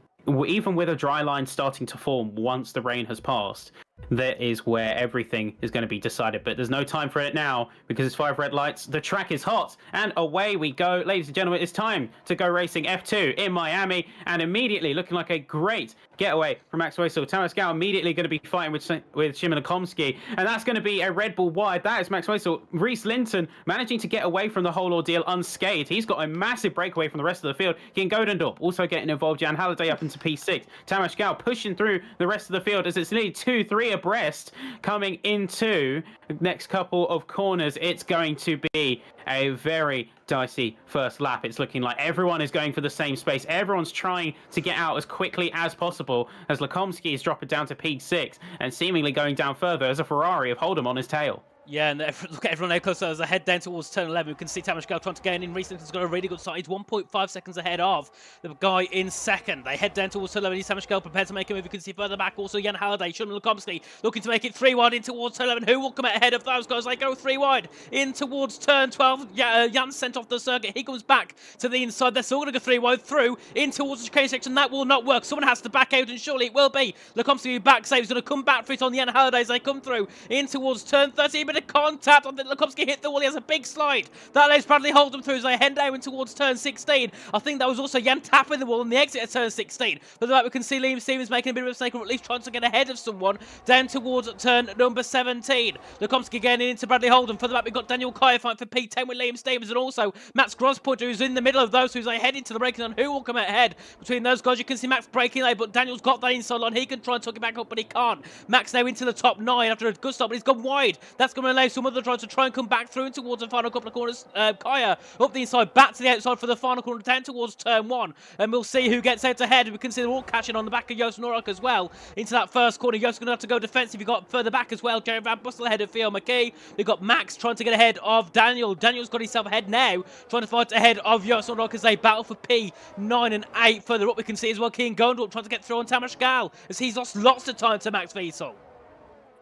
Speaker 5: even with a dry line starting to form once the rain has passed, that is where everything is going to be decided. But there's no time for it now because it's 5 red lights. The track is hot, and away we go. Ladies and gentlemen, it's time to go racing F2 in Miami, and immediately looking like a great getaway from Max Weissel. Tamas Gal immediately going to be fighting with Szymon Komski, and that's going to be a Red Bull wide. That is Max Weissel. Reese Linton managing to get away from the whole ordeal unscathed. He's got a massive breakaway from the rest of the field. King Godendorp also getting involved. Jan Halliday up into P6. Tamas Gal pushing through the rest of the field as it's nearly 2-3 abreast coming into the next couple of corners. It's going to be a very dicey first lap. It's looking like everyone is going for the same space. Everyone's trying to get out as quickly as possible as Lukomski is dropping down to P6 and seemingly going down further as a Ferrari of Hold'em on his tail.
Speaker 4: Yeah, and look at everyone now closer as I head down towards turn 11. We can see Tamas Gal trying to gain in. Recently has got a really good start. He's 1.5 seconds ahead of the guy in second. They head down towards turn 11. Tamas Gal prepared to make a move. You can see further back also Jan Halliday, Szymon Lukomski looking to make it 3 wide in towards turn 11. Who will come out ahead of those guys? They go 3 wide in towards turn 12. Jan sent off the circuit. He comes back to the inside. They're still going to go 3 wide through in towards the chicane section. That will not work. Someone has to back out, and surely it will be. Lukomski back saves. Going to come back for it on Jan Halliday as they come through in towards turn 13. Bit of contact on Lukomski, hit the wall. He has a big slide. That lets Bradley Hold'em through as they head down towards turn 16. I think that was also Jan tapping the wall on the exit of turn 16. But like we can see Liam Stevens making a bit of a mistake, or at least trying to get ahead of someone down towards turn number 17. Lukomski getting into Bradley Hold'em. Further back, we've got Daniel Kaya fighting for P10 with Liam Stevens, and also Max Grospoint, who's in the middle of those, who's they head into the braking on who will come out ahead between those guys. You can see Max breaking there, but Daniel's got that inside line. He can try and tuck it back up, but he can't. Max now into the top 9 after a good start, but he's gone wide. That's going to allow some other drivers to try and come back through towards the final couple of corners. Kaya up the inside, back to the outside for the final corner, down towards turn 1, and we'll see who gets out ahead. We can see they're all catching on the back of Joost Norak as well into that first corner. Joost's going to have to go defensive. You've got further back as well Jerry Van Bussel ahead of Theo McKee. We've got Max trying to get ahead of Daniel. Daniel's got himself ahead now, trying to fight ahead of Joost Norak as they battle for P9 and 8. Further up we can see as well King Gondorp trying to get through on Tamas Gal as he's lost lots of time to Max Wiesel.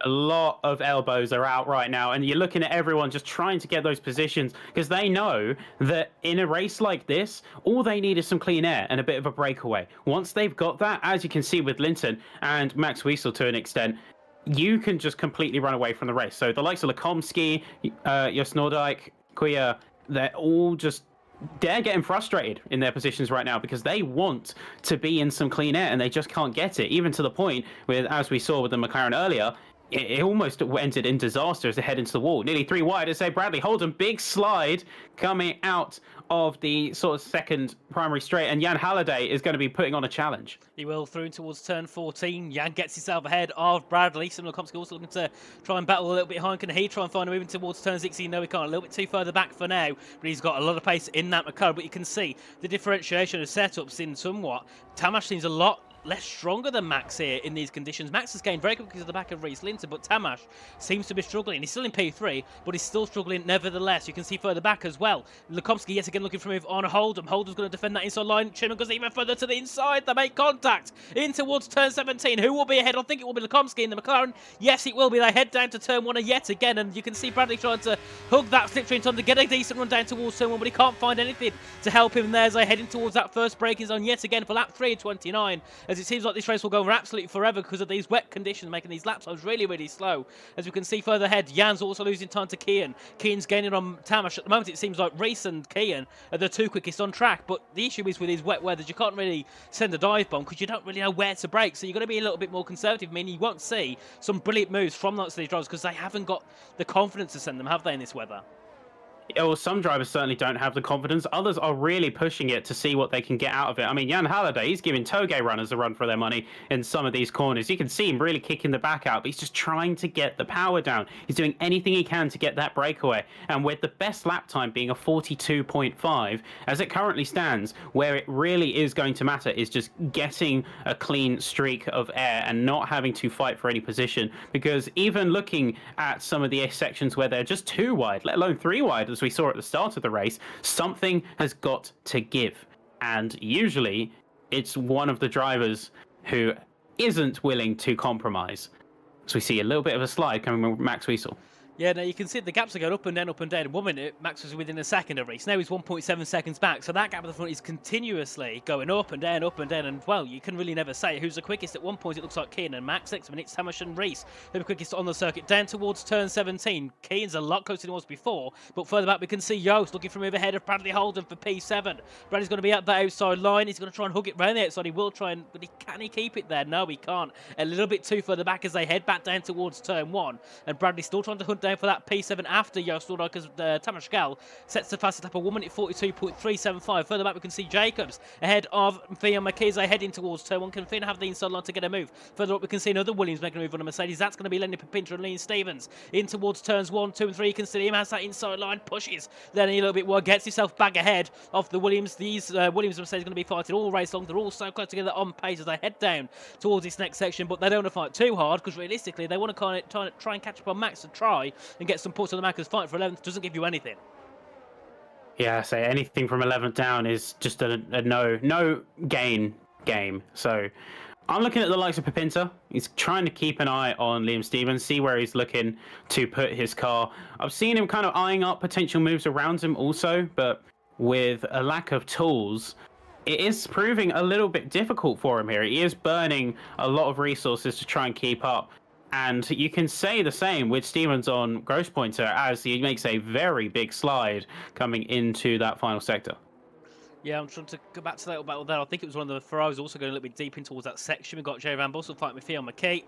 Speaker 5: A lot of elbows are out right now, and you're looking at everyone just trying to get those positions because they know that in a race like this, all they need is some clean air and a bit of a breakaway. Once they've got that, as you can see with Linton and Max Wiesel to an extent, you can just completely run away from the race. So the likes of Lekomsky, Jasnodijk, Kuya, they're getting frustrated in their positions right now because they want to be in some clean air and they just can't get it. Even to the point with, as we saw with the McLaren earlier, it almost ended in disaster as they head into the wall. Nearly 3 wide as Bradley Holden, big slide coming out of the sort of second primary straight, and Jan Halliday is going to be putting on a challenge.
Speaker 4: He will through towards turn 14. Jan gets himself ahead of Bradley. Simulkomsky also looking to try and battle a little bit behind. Can he try and find a moving towards turn 16? No, he can't. A little bit too further back for now, but he's got a lot of pace in that McLaren. But you can see the differentiation of setups in somewhat. Tamash seems a lot less stronger than Max here in these conditions. Max has gained very quickly to the back of Reese Linton, but Tamash seems to be struggling. He's still in P3, but he's still struggling nevertheless. You can see further back as well. Lekomsky yet again looking for a move on Hold'em. Hold'em's going to defend that inside line. Chinman goes even further to the inside. They make contact in towards turn 17. Who will be ahead? I think it will be Lekomsky in the McLaren. Yes, it will be. They head down to turn 1 yet again, and you can see Bradley trying to hug that slipstream time to get a decent run down towards turn 1, but he can't find anything to help him there as they heading towards that first braking zone yet again for lap 3:29, as it seems like this race will go on absolutely forever because of these wet conditions, making these lap times really, really slow. As we can see further ahead, Jan's also losing time to Kian. Kian's gaining on Tamash. At the moment, it seems like Reese and Kian are the two quickest on track, but the issue is with these wet weathers, you can't really send a dive bomb because you don't really know where to brake, so you've got to be a little bit more conservative, meaning you won't see some brilliant moves from lots of these drivers because they haven't got the confidence to send them, have they, in this weather?
Speaker 5: Well, some drivers certainly don't have the confidence. Others are really pushing it to see what they can get out of it. I mean, Jan Halliday, he's giving Toge runners a run for their money in some of these corners. You can see him really kicking the back out, but he's just trying to get the power down. He's doing anything he can to get that breakaway. And with the best lap time being a 42.5, as it currently stands, where it really is going to matter is just getting a clean streak of air and not having to fight for any position. Because even looking at some of the sections where they're just 2 wide, let alone 3 wide, as we saw at the start of the race, something has got to give. And usually it's one of the drivers who isn't willing to compromise. So we see a little bit of a slide coming from Max Wiesel.
Speaker 4: Yeah, now you can see the gaps are going up and down, up and down. 1 minute, Max was within a second of race. Now he's 1.7 seconds back. So that gap at the front is continuously going up and down, up and down. And, well, you can really never say who's the quickest. At one point, it looks like Keane and Max. Next minute, Tamash and Reese, who are the quickest on the circuit. Down towards turn 17. Keane's a lot closer than he was before. But further back, we can see Joost looking for a move ahead of Bradley Holden for P7. Bradley's going to be at the outside line. He's going to try and hug it round the outside. He will try and... But can he keep it there? No, he can't. A little bit too further back as they head back down towards turn 1. And Bradley's still trying to hunt down for that P7 after Jasnodijk, because Tamash Gal sets the fastest lap of 1 minute 42.375. Further back, we can see Jacobs ahead of Fia Marquez heading towards turn 1. Can Fia have the inside line to get a move? Further up, we can see another Williams making a move on a Mercedes. That's going to be Lenny Papinter and Lean Stevens in towards turns 1, 2, and 3. You can see him has that inside line, pushes Lenny a little bit wide, gets himself back ahead of the Williams. These Williams and Mercedes are going to be fighting all race long. They're all so close together on pace as they head down towards this next section, but they don't want to fight too hard because realistically they want to try and catch up on Max and try and get some points on the map, because fighting for 11th doesn't give you anything.
Speaker 5: Yeah, so anything from 11th down is just a no gain game. So I'm looking at the likes of Papinter. He's trying to keep an eye on Liam Stevens, see where he's looking to put his car. I've seen him kind of eyeing up potential moves around him also, but with a lack of tools, it is proving a little bit difficult for him here. He is burning a lot of resources to try and keep up. And you can say the same with Stevens on Gross Pointer as he makes a very big slide coming into that final sector.
Speaker 4: Yeah, I'm trying to go back to that battle there. I think it was one of the Ferraris also going a little bit deep in towards that section. We've got Jerry Van Bussel fighting with Theo McKay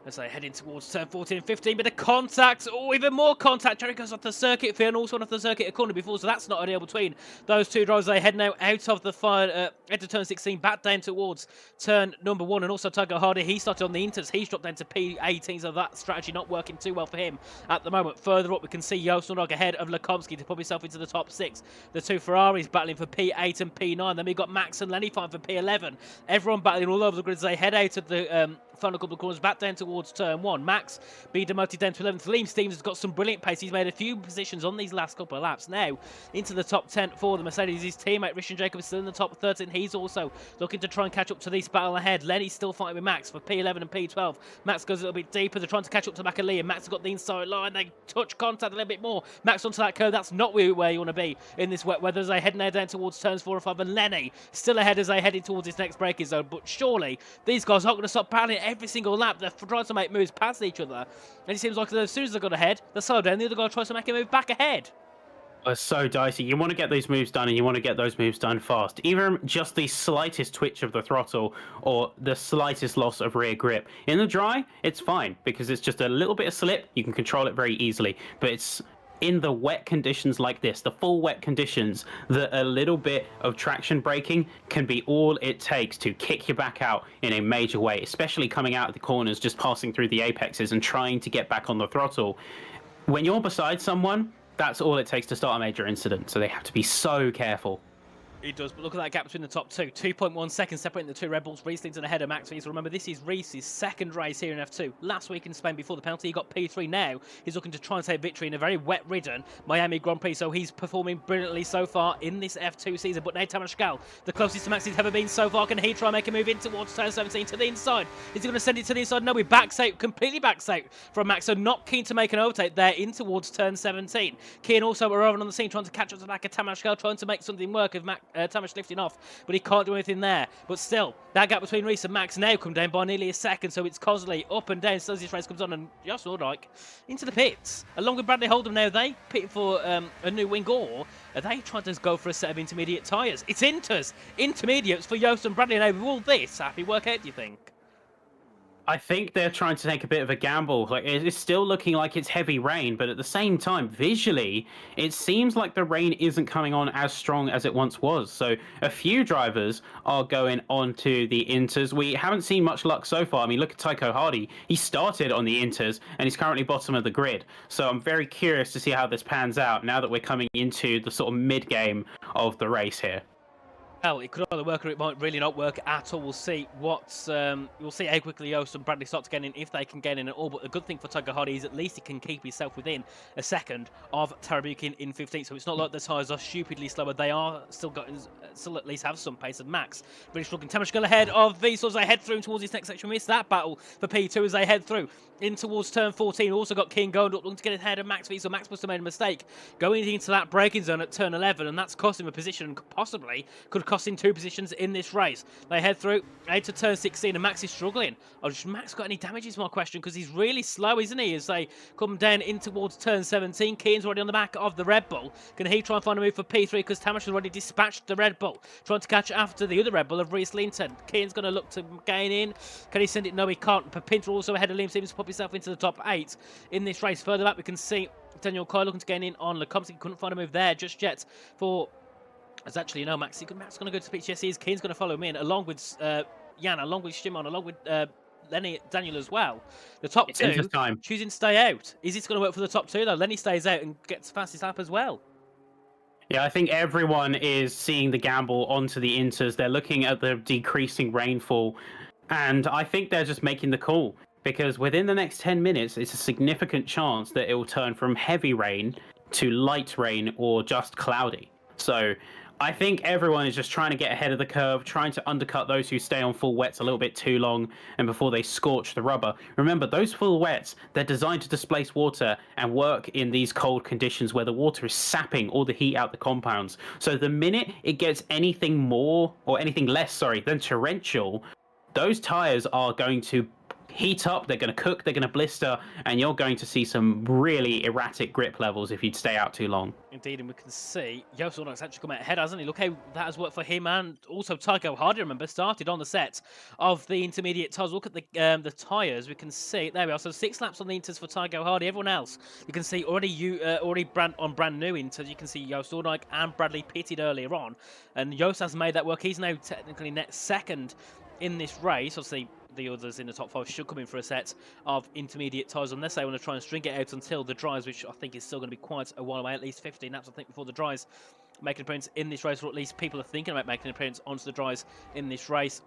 Speaker 4: as they head in towards turn 14 and 15. Bit of contact. Oh, even more contact. Jerry goes off the circuit, Theo, and also off the circuit a corner before, so that's not a deal between those two drivers. They head now out of the fire, into turn 16, back down towards turn number 1, and also Tiger Hardy. He started on the Inters. He's dropped down to P18, so that strategy not working too well for him at the moment. Further up, we can see Jasnodijk ahead of Lekomsky to put himself into the top 6. The two Ferraris battling for P8 and P9. Then we've got Max and Lenny fighting for P11. Everyone battling all over the grid as they head out of the final couple of corners back down towards turn 1. Max being demoted down to 11th. Liam Stevens has got some brilliant pace. He's made a few positions on these last couple of laps. Now into the top 10 for the Mercedes. His teammate Richard Jacobs is still in the top 13. He's also looking to try and catch up to this battle ahead. Lenny's still fighting with Max for P11 and P12. Max goes a little bit deeper. They're trying to catch up to the back of Liam. Max has got the inside line. They touch contact a little bit more. Max onto that curve. That's not where you want to be in this wet weather as they head now down towards turns 4 and 5. And Lenny still ahead as they head in towards this next braking zone. But surely these guys aren't going to stop battling every single lap. They're trying to make moves past each other. And it seems like as soon as they got ahead, they slow down, the other guy tries to make a move back ahead.
Speaker 5: It's so dicey. You want to get those moves done, and you want to get those moves done fast. Even just the slightest twitch of the throttle or the slightest loss of rear grip. In the dry, it's fine because it's just a little bit of slip. You can control it very easily. But it's in the wet conditions like this, the full wet conditions, that a little bit of traction braking can be all it takes to kick you back out in a major way, especially coming out of the corners, just passing through the apexes and trying to get back on the throttle. When you're beside someone, that's all it takes to start a major incident, so they have to be so careful.
Speaker 4: It does, but look at that gap between the top two. 2.1 seconds separating the two Red Bulls. Reese Linton ahead of Max Reese. Remember, this is Reese's second race here in F2. Last week in Spain before the penalty, he got P3 now. He's looking to try and take victory in a very wet-ridden Miami Grand Prix, so he's performing brilliantly so far in this F2 season. But now Tamas Pascal, the closest to Max he's ever been so far, can he try and make a move in towards turn 17 to the inside? Is he going to send it to the inside? No, he backs out, completely backs out from Max, so not keen to make an overtake there in towards turn 17. Kian also arriving on the scene, trying to catch up to the back of Tamas Pascal, trying to make something work of Tamas lifting off, but he can't do anything there. But still, that gap between Reese and Max now come down by nearly a second, so it's constantly up and down as this race comes on. And Jost Nordijk into the pits, along with Bradley Holdham. Now they pitting for a new wing, or are they trying to go for a set of intermediate tyres? It's intermediates for Jost and Bradley. Now, will this happy work out, do you think?
Speaker 5: I think they're trying to take a bit of a gamble. Like, it's still looking like it's heavy rain, but at the same time, visually, it seems like the rain isn't coming on as strong as it once was. So a few drivers are going on to the inters. We haven't seen much luck so far. I mean, look at Tycho Hardy. He started on the inters, and he's currently bottom of the grid. So I'm very curious to see how this pans out now that we're coming into the sort of mid-game of the race here.
Speaker 4: Well, it could either work or it might really not work at all. We'll see we'll see how quickly Jost and Bradley start to get in, if they can get in at all. But the good thing for Tycho Hardy is at least he can keep himself within a second of Tarabukin in 15th. So it's not like the tyres are stupidly slower. They are still at least have some pace. And Max, British looking. Tamas Pascal ahead of Wiesel as they head through towards this next section. Missed that battle for P2 as they head through in towards turn 14. Also got King going up, looking to get ahead of Max Wiesel. Max must have made a mistake going into that braking zone at turn 11, and that's cost him a position and possibly could cost in 2 positions in this race. They head through to turn 16, and Max is struggling. Has Max got any damage is my question, because he's really slow, isn't he, as they come down in towards turn 17. Keane's already on the back of the Red Bull. Can he try and find a move for P3, because Tamas has already dispatched the Red Bull, trying to catch after the other Red Bull of Reese Linton. Keane's going to look to gain in. Can he send it? No, he can't. Papinter also ahead of Liam Stevens to pop himself into the top 8 in this race. Further back, we can see Daniel Coy looking to gain in on Lekomsky. Couldn't find a move there just yet for... As actually, no, Max going to go to pitch. Yes, he is. Keane's going to follow him in, along with Jan, along with Shimon, along with Lenny Daniel as well. The top
Speaker 5: It's
Speaker 4: two
Speaker 5: time.
Speaker 4: choosing to stay out. Is this going to work for the top two, though? Lenny stays out and gets fastest lap as well.
Speaker 5: Yeah, I think everyone is seeing the gamble onto the inters. They're looking at the decreasing rainfall, and I think they're just making the call, because within the next 10 minutes, it's a significant chance that it will turn from heavy rain to light rain or just cloudy. So I think everyone is just trying to get ahead of the curve, trying to undercut those who stay on full wets a little bit too long and before they scorch the rubber. Remember, those full wets, they're designed to displace water and work in these cold conditions where the water is sapping all the heat out the compounds. So the minute it gets anything more, or anything less, than torrential, those tires are going to heat up, they're going to cook, they're going to blister, and you're going to see some really erratic grip levels if you'd stay out too long.
Speaker 4: Indeed, and we can see Jost Nordijk's actually come out ahead, hasn't he? Look how that has worked for him, and also Tycho Hardy, remember, started on the set of the intermediate tyres. Look at the tyres. We can see, there we are, so 6 laps on the inters for Tycho Hardy. Everyone else, you can see already brand new inters. You can see Jost Nordijk and Bradley pitted earlier on, and Jost has made that work. He's now technically net second in this race. Obviously, the others in the top 5 should come in for a set of intermediate tyres, unless they want to try and string it out until the dries, which I think is still going to be quite a while away, at least 15 laps, I think, before the dries make an appearance in this race, or at least people are thinking about making an appearance onto the dries in this race.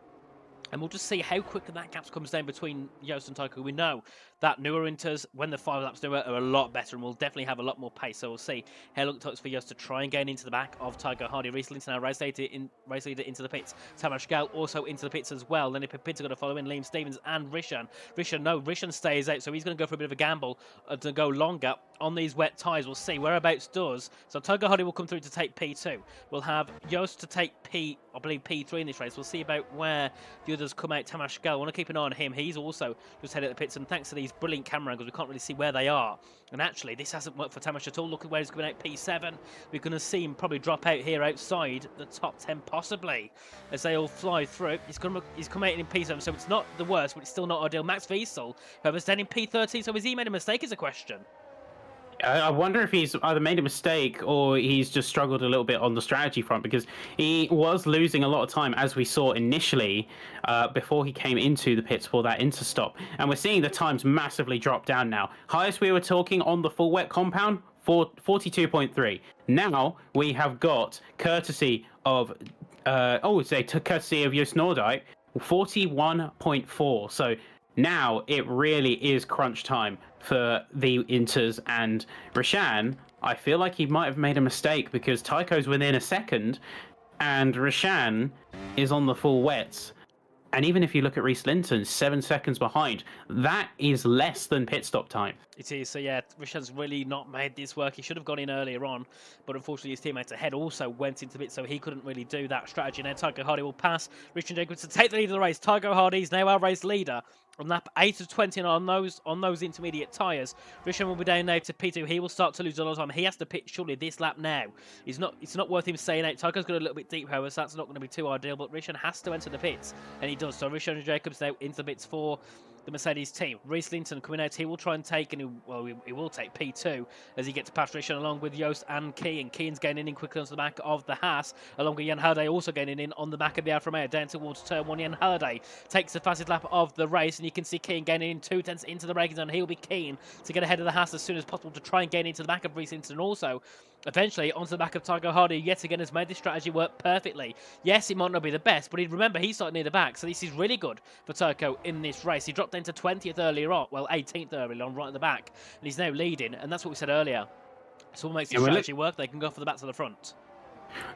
Speaker 4: And we'll just see how quickly that gap comes down between Jost and Tycho. We know that newer inters, when the 5 laps newer, are a lot better and will definitely have a lot more pace. So we'll see how long it takes for Jost to try and gain into the back of Tycho Hardy. Reese Linton now race leader into the pits. Tamas Pascal also into the pits as well. Then Papinter going to follow in Liam Stevens and Rishan. Rishan stays out, so he's going to go for a bit of a gamble to go longer on these wet tyres. We'll see whereabouts does. So Tycho Hardy will come through to take P2. We'll have Jost to take I believe P3 in this race. We'll see about where the others come out. Tamas Gal, I want to keep an eye on him. He's also just headed at the pits, and thanks to these brilliant camera angles, we can't really see where they are. And actually, this hasn't worked for Tamas at all. Look at where he's coming out, P7. We're going to see him probably drop out here outside the top 10, possibly, as they all fly through. He's come out in P7, so it's not the worst, but it's still not ideal. Max Wiesel, whoever's down in P13, so has he made a mistake is a question.
Speaker 5: I wonder if he's either made a mistake or he's just struggled a little bit on the strategy front, because he was losing a lot of time, as we saw initially before he came into the pits for that interstop. And we're seeing the times massively drop down now. Highest we were talking on the full wet compound, 42.3. Now we have got, courtesy of courtesy of Joost Noordijk, 41.4. So now it really is crunch time for the Inters, and Roshan, I feel like he might have made a mistake, because Tycho's within a second and Roshan is on the full wets. And even if you look at Reese Linton, 7 seconds behind, that is less than pit stop time.
Speaker 4: It is, so yeah, Roshan's really not made this work. He should have gone in earlier on, but unfortunately his teammates ahead also went into it, so he couldn't really do that strategy. Now Tycho Hardy will pass Richard Jacobs to take the lead of the race. Tycho Hardy is now our race leader on lap 8 of 20 on those intermediate tyres. Roshan will be down now to P2. He will start to lose a lot of time. He has to pit surely this lap now. It's not worth him staying out. Tycho's got a little bit deep, however, so that's not going to be too ideal, but Roshan has to enter the pits, and he does. So Roshan Jacobs now into the pits for the Mercedes team. Reese Linton coming out, he will try and take, and he will take P2 as he gets past Roshan along with Joost and Kean. Kean's gaining in quickly onto the back of the Haas, along with Jan Halliday also gaining in on the back of the Alfa Romeo down towards turn 1. Jan Halliday takes the fastest lap of the race, and you can see Kean gaining in 2 tenths into the braking zone. He'll be keen to get ahead of the Haas as soon as possible to try and gain into the back of Reese Linton, and also eventually onto the back of Tycho Hardy. Yet again has made this strategy work perfectly. Yes, it might not be the best, but remember, he started near the back, so this is really good for Tycho in this race. He dropped into 20th earlier on, well, 18th earlier on, right at the back, and he's now leading, and that's what we said earlier. So what makes this strategy work, they can go for the back to the front.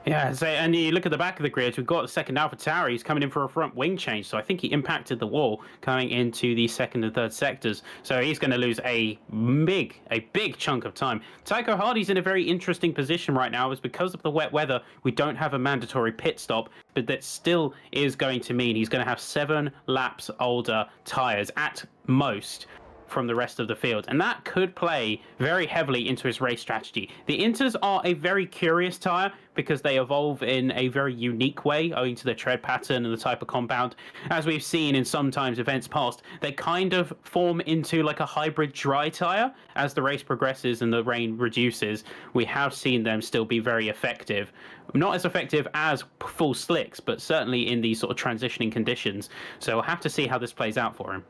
Speaker 5: Yeah, so, and you look at the back of the grid, we've got the second Alpha Tower. He's coming in for a front wing change, so I think he impacted the wall coming into the second and third sectors. So he's going to lose a big chunk of time. Tycho Hardy's in a very interesting position right now, is because of the wet weather, we don't have a mandatory pit stop, but that still is going to mean he's going to have 7 laps older tyres at most from the rest of the field, and that could play very heavily into his race strategy. The Inters are a very curious tyre because they evolve in a very unique way owing to the tread pattern and the type of compound. As we've seen in sometimes events past, they kind of form into like a hybrid dry tyre. As the race progresses and the rain reduces, we have seen them still be very effective. Not as effective as full slicks, but certainly in these sort of transitioning conditions. So we'll have to see how this plays out for him.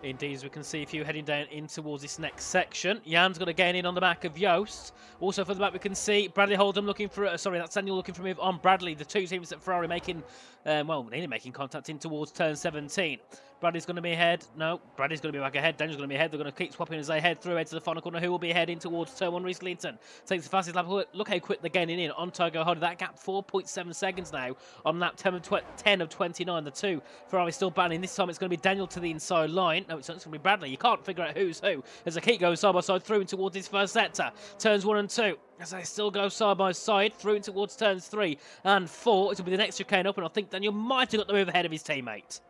Speaker 4: Indeed, as we can see a few heading down in towards this next section. Jan's got to gain in on the back of Joost. Also for the back we can see Bradley Holdham looking for, that's Daniel looking for a move on Bradley. The two teams at Ferrari making, nearly making contact in towards turn 17. Bradley's going to be ahead. No, Bradley's going to be back ahead. Daniel's going to be ahead. They're going to keep swapping as they head through to the final corner. Who will be heading towards turn 1? Reese Linton takes the fastest lap. Look how quick they're gaining in on Tycho Hardy. That gap 4.7 seconds now on lap 10 of 29. The two Ferrari still battling. This time it's going to be Daniel to the inside line. No, it's going to be Bradley. You can't figure out who's who as they keep going side by side through and towards this first sector. Turns 1 and 2. As they still go side by side through and towards turns 3 and 4. It'll be the next chicane up, and I think Daniel might have got the move ahead of his teammate.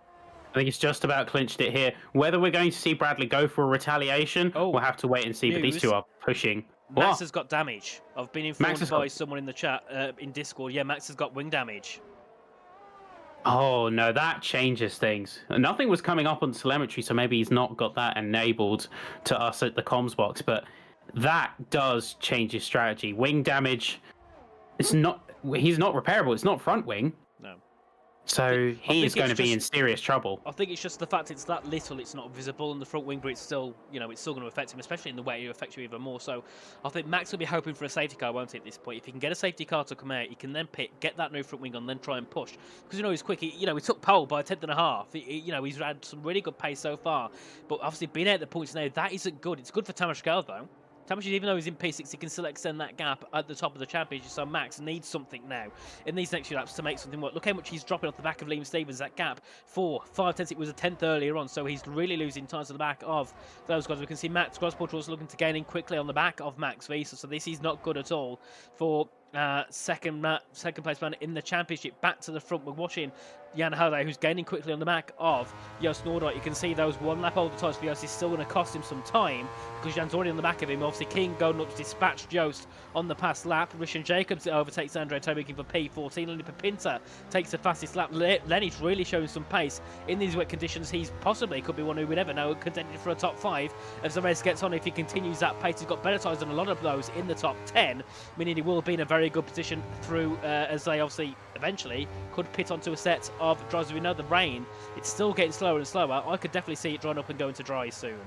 Speaker 5: I think it's just about clinched it here. Whether we're going to see Bradley go for a retaliation, we'll have to wait and see. But these two are pushing.
Speaker 4: Max has got damage. I've been informed by someone in the chat, in Discord. Yeah, Max has got wing damage.
Speaker 5: Oh, no, that changes things. Nothing was coming up on telemetry, so maybe he's not got that enabled to us at the comms box. But that does change his strategy. Wing damage, he's not repairable. It's not front wing.
Speaker 4: No.
Speaker 5: So he is going to be in serious trouble.
Speaker 4: I think it's just the fact it's that little, it's not visible in the front wing, but it's still, it's still going to affect him, especially in the way it affects you even more. So I think Max will be hoping for a safety car, won't he, at this point? If he can get a safety car to come out, he can then get that new front wing on, then try and push. Because, he's quick. He took pole by a 10th and a half. He's had some really good pace so far. But obviously being out at the points now, that isn't good. It's good for Tamas Gal, though. Tamas, even though he's in P6, he can still extend that gap at the top of the championship. So Max needs something now in these next few laps to make something work. Look how much he's dropping off the back of Liam Stevens. That gap 5 tenths. It was a 10th earlier on, so he's really losing time to the back of those guys. We can see Max Grossporter also looking to gain in quickly on the back of Max Wiesel. So this is not good at all for second place man in the championship, back to the front. We're watching Jan Halliday, who's gaining quickly on the back of Joost Noordijk. You can see those one lap older tyres for Joost is still going to cost him some time because Jan's already on the back of him. Obviously, King going up to dispatch Joost on the past lap. Rishan Jacobs overtakes Andre Tobikin for P14. Lenny Papinta takes the fastest lap. Lenny's really showing some pace in these wet conditions. He's possibly could be one who we never know contended for a top 5 as the race gets on. If he continues that pace, he's got better tyres than a lot of those in the top 10, meaning he will be in a very good position through as they obviously eventually could pit onto a set of dries. We know the rain, it's still getting slower and slower. I could definitely see it drying up and going to dry soon.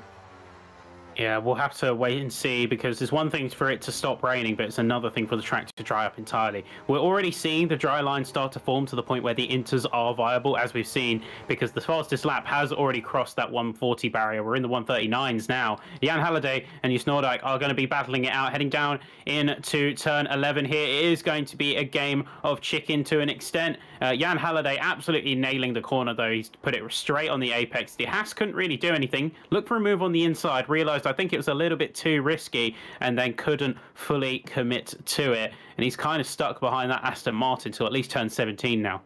Speaker 5: Yeah, we'll have to wait and see because there's one thing for it to stop raining, but it's another thing for the track to dry up entirely. We're already seeing the dry line start to form to the point where the inters are viable, as we've seen, because the fastest lap has already crossed that 140 barrier. We're in the 139s now. Jan Halliday and Joost Noordijk are going to be battling it out, heading down into turn 11 here. It is going to be a game of chicken to an extent. Jan Halliday absolutely nailing the corner, though. He's put it straight on the apex. The Haas couldn't really do anything. Look for a move on the inside, realised I think it was a little bit too risky, and then couldn't fully commit to it. And he's kind of stuck behind that Aston Martin till at least turn 17 now.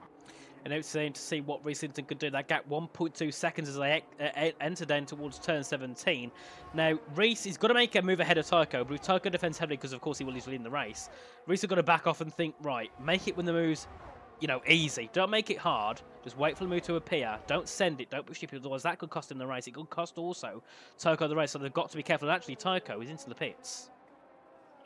Speaker 4: And it's to see what Reece Linton could do. That gap 1.2 seconds as they enter down towards turn 17. Now, Reece is going to make a move ahead of Tycho, but if Tycho defends heavily, because of course he will easily win the race, Reece has got to back off and think, right, make it when the move's, you know, easy. Don't make it hard. Just wait for the move to appear. Don't send it. Don't push people. Otherwise, that could cost him the race. It could cost also Tycho the race. So they've got to be careful. And actually, Tycho is into the pits.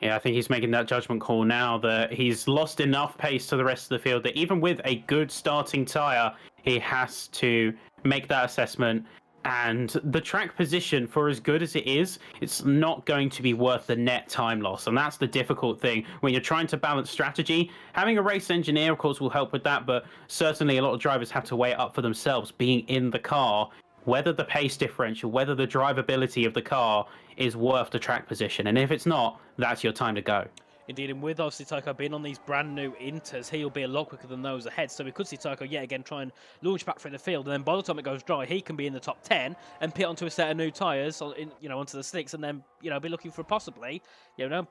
Speaker 5: Yeah, I think he's making that judgment call now that he's lost enough pace to the rest of the field that even with a good starting tyre, he has to make that assessment. And the track position, for as good as it is, it's not going to be worth the net time loss. And that's the difficult thing when you're trying to balance strategy. Having a race engineer, of course, will help with that. But certainly a lot of drivers have to weigh it up for themselves, being in the car, whether the pace differential, whether the drivability of the car is worth the track position. And if it's not, that's your time to go.
Speaker 4: Indeed, and with obviously Tycho being on these brand new inters, he'll be a lot quicker than those ahead. So we could see Tycho yet again try and launch back through the field, and then by the time it goes dry, he can be in the top 10 and pit onto a set of new tyres, onto the slicks, and then be looking for possibly,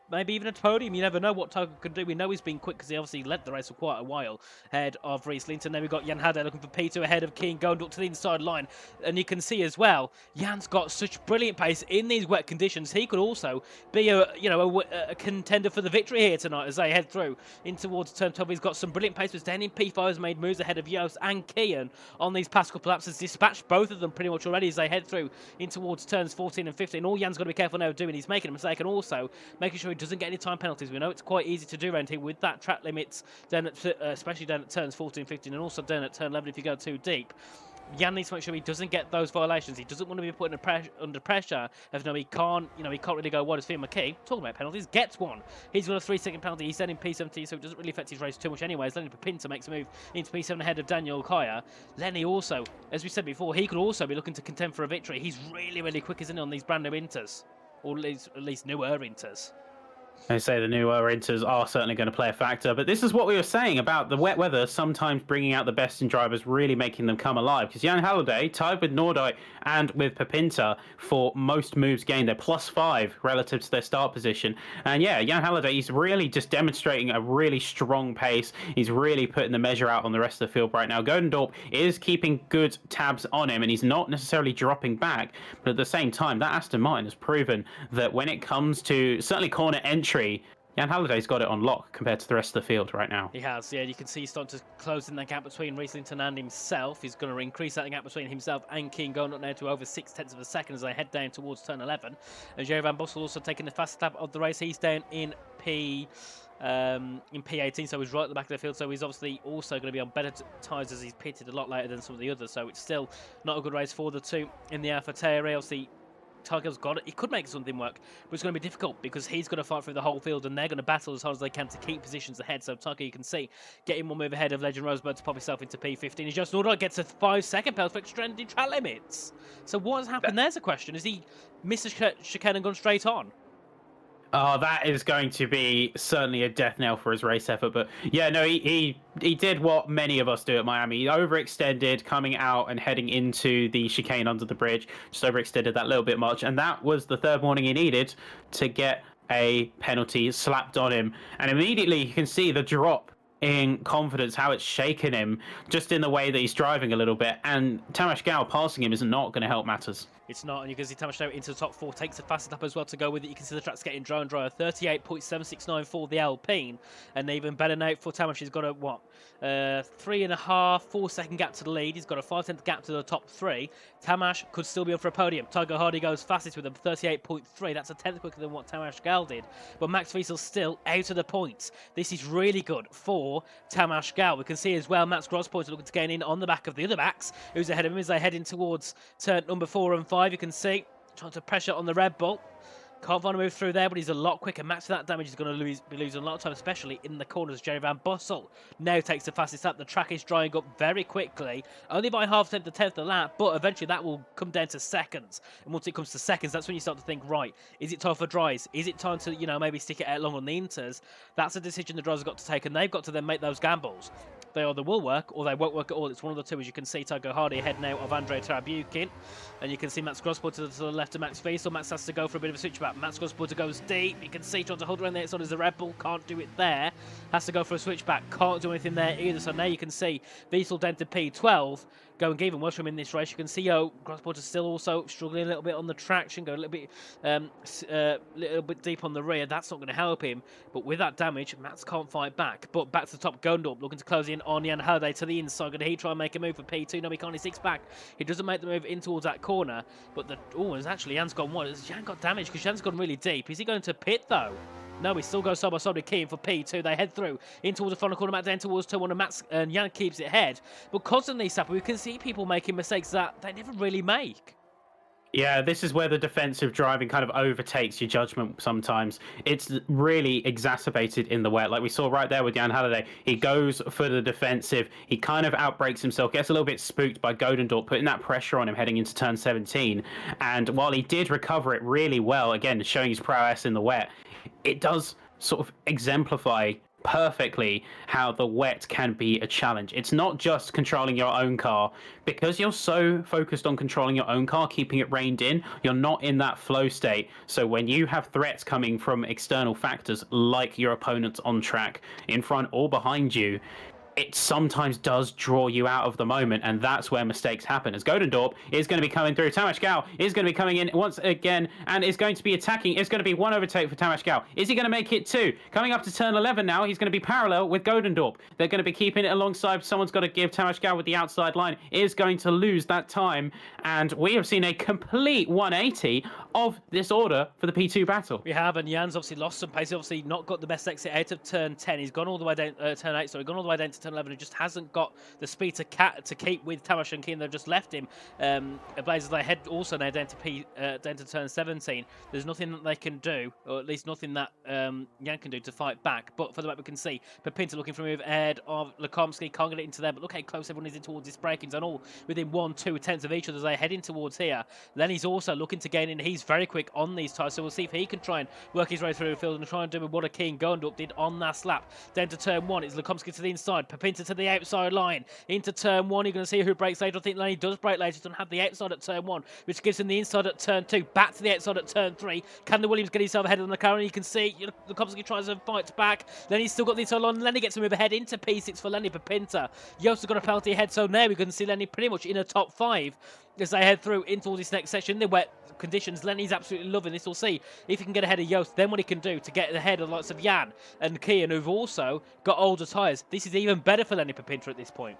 Speaker 4: maybe even a podium. You never know what Tycho can do. We know he's been quick because he obviously led the race for quite a while ahead of Reece Linton. Then we've got Jan Halliday looking for P2 ahead of Keane going up to the inside line, and you can see as well, Jan's got such brilliant pace in these wet conditions. He could also be a contender for the victory here tonight as they head through in towards turn 12. He's got some brilliant pace, but staying in P5 has made moves ahead of Joost and Kian on these past couple of laps. Has dispatched both of them pretty much already as they head through in towards turns 14 and 15. All Jan's got to be careful now of doing, he's making a mistake and also making sure he doesn't get any time penalties. We know it's quite easy to do around here with that track limits, down at, especially down at turns 14, 15, and also down at turn 11 if you go too deep. Jan needs to make sure he doesn't get those violations. He doesn't want to be put under pressure. He can't really go wide as Finn McKee. Talking about penalties, gets one. He's got a 3-second penalty. He's sending P17, so it doesn't really affect his race too much anyways. Lenny Papinta makes a move into P7 ahead of Daniel Kaya. Lenny also, as we said before, he could also be looking to contend for a victory. He's really, really quick, isn't he, on these brand new inters? Or at least newer inters.
Speaker 5: They say the newer inters are certainly going to play a factor, but this is what we were saying about the wet weather sometimes bringing out the best in drivers, really making them come alive. Because Jan Halliday tied with Noordijk and with Papinta for most moves gained. They're +5 relative to their start position. And yeah, Jan Halliday, he's really just demonstrating a really strong pace. He's really putting the measure out on the rest of the field right now. Godendorp is keeping good tabs on him, and he's not necessarily dropping back. But at the same time, that Aston Martin has proven that when it comes to certainly corner entry, Jan Halliday's got it on lock compared to the rest of the field right now.
Speaker 4: He has, yeah. You can see he's starting to close in that gap between Reece Linton and himself. He's going to increase that gap between himself and King, going up now to over 0.6 of a second as they head down towards turn 11. And Jerry Van Bossel also taking the fastest lap of the race. He's down in P18, so he's right at the back of the field. So he's obviously also going to be on better tyres as he's pitted a lot later than some of the others. So it's still not a good race for the two in the AlphaTauri. Obviously, Tycho's got it. He could make something work, but it's going to be difficult because he's going to fight through the whole field and they're going to battle as hard as they can to keep positions ahead. So Tycho, you can see, getting one move ahead of Legend Rosebud to pop himself into P15. He's just Noordijk gets a 5-second penalty for extended track limits. So what has happened? There's a question. Has he missed a chicane and gone straight on?
Speaker 5: Oh, that is going to be certainly a death knell for his race effort. But yeah, no, he did what many of us do at Miami. He overextended coming out and heading into the chicane under the bridge. Just overextended that little bit much. And that was the third warning he needed to get a penalty slapped on him, and immediately you can see the drop in confidence, how it's shaken him just in the way that he's driving a little bit, and Tamas Gal passing him is not going to help matters.
Speaker 4: It's not, and you can see Tamas now into the top 4, takes the fastest lap as well to go with it. You can see the track's getting drier and drier. 38.769 for the Alpine, and even better now for Tamas. He's got a 3.5, 4 second gap to the lead. He's got a 5/10 gap to the top 3. Tamas could still be on for a podium. Tygo Hardy goes fastest with a 38.3. That's a 10th quicker than what Tamas Gal did, but Max Wiesel's still out of the points. This is really good for Tamas Gal. We can see as well Max Grossport looking to gain in on the back of the other Max, who's ahead of him as they head in towards turn number 4 and 5. You can see trying to pressure on the Red Bull. Can't find a move through there, but he's a lot quicker. Max that damage is going to be losing a lot of time, especially in the corners. Jerry Van Bussel now takes the fastest lap. The track is drying up very quickly, only by half a tenth of the lap, but eventually that will come down to seconds. And once it comes to seconds, that's when you start to think, right, is it time for dries? Is it time to, maybe stick it out long on the inters? That's a decision the drivers have got to take, and they've got to then make those gambles. They either will work or they won't work at all. It's one of the two, as you can see. Tygo Hardy ahead now of Andrei Tarabukin. And you can see Max Grossport to the left of Max Wiesel. Max has to go for a bit of a switch back. Max Grossport goes deep. You can see trying to hold around the outside as a Red Bull. Can't do it there. Has to go for a switch back. Can't do anything there either. So now you can see Wiesel down to P12. Going even worse for him in this race. You can see Grossport is still also struggling a little bit on the traction, go a little bit deep on the rear. That's not going to help him. But with that damage, Max can't fight back. But back to the top, Gondorp looking to close in on Jan Halliday to the inside. Going to try and make a move for P2? No, he can't. He sticks back. He doesn't make the move in towards that corner. But it's actually Jan's gone wide. Jan got damaged because Jan's gone really deep. Is he going to pit though? No, he still goes side by side with Keane for P2. They head through in towards the final corner, back down towards turn 1, and and Jan keeps it ahead. But constantly, Sapper, we can see people making mistakes that they never really make.
Speaker 5: Yeah, this is where the defensive driving kind of overtakes your judgment sometimes. It's really exacerbated in the wet. Like we saw right there with Jan Halliday. He goes for the defensive. He kind of outbrakes himself, gets a little bit spooked by Godendorp, putting that pressure on him heading into turn 17. And while he did recover it really well, again, showing his prowess in the wet, it does sort of exemplify perfectly how the wet can be a challenge. It's not just controlling your own car. Because you're so focused on controlling your own car, keeping it reined in, you're not in that flow state. So when you have threats coming from external factors like your opponents on track, in front or behind you, it sometimes does draw you out of the moment, and that's where mistakes happen. As Godendorp is going to be coming through, Tamas Gal is going to be coming in once again and is going to be attacking. It's going to be one overtake for Tamas Gal. Is he going to make it 2? Coming up to turn 11 now, he's going to be parallel with Godendorp. They're going to be keeping it alongside. Someone's got to give Tamas Gal with the outside line. Is going to lose that time, and we have seen a complete 180 of this order for the P2 battle.
Speaker 4: We have, and Jan's obviously lost some pace. He's obviously not got the best exit out of turn 10. He's gone all the way down, turn 8, sorry, gone all the way down to turn 11. He just hasn't got the speed to keep with Tamas and Keane. They've just left him. Blazers, they head also now down to turn 17. There's nothing that they can do, or at least nothing that Jan can do to fight back. But for the back, we can see Pepinta looking for a move ahead of Lekomsky. Can't get it into there, but look how close everyone is in towards this break-ins, and all within 1-2 tenths of each other as they head in towards here. Lenny's also looking to gain in. He's very quick on these tires, so we'll see if he can try and work his way through the field and try and do what a Keane Gondorp did on that lap. Down to turn 1, it's Lekomsky to the inside, Pepinta to the outside line. Into turn 1, you're going to see who breaks later. I think Lenny does break later. He doesn't have the outside at turn 1, which gives him the inside at turn 2. Back to the outside at turn 3. Can the Williams get himself ahead of the car? And you can see Lekomsky tries to fight back. Lenny's still got the inside line. Lenny gets to move ahead into P6 for Lenny Pepinta. Yost has got a penalty ahead, so now we can see Lenny pretty much in a top 5 as they head through into this next section. The wet conditions, Lenny's absolutely loving this. We'll see if he can get ahead of Yost, then what he can do to get ahead of the likes of Jan and Kian, who've also got older tyres. This is even better for Lenny Pepinta at this point.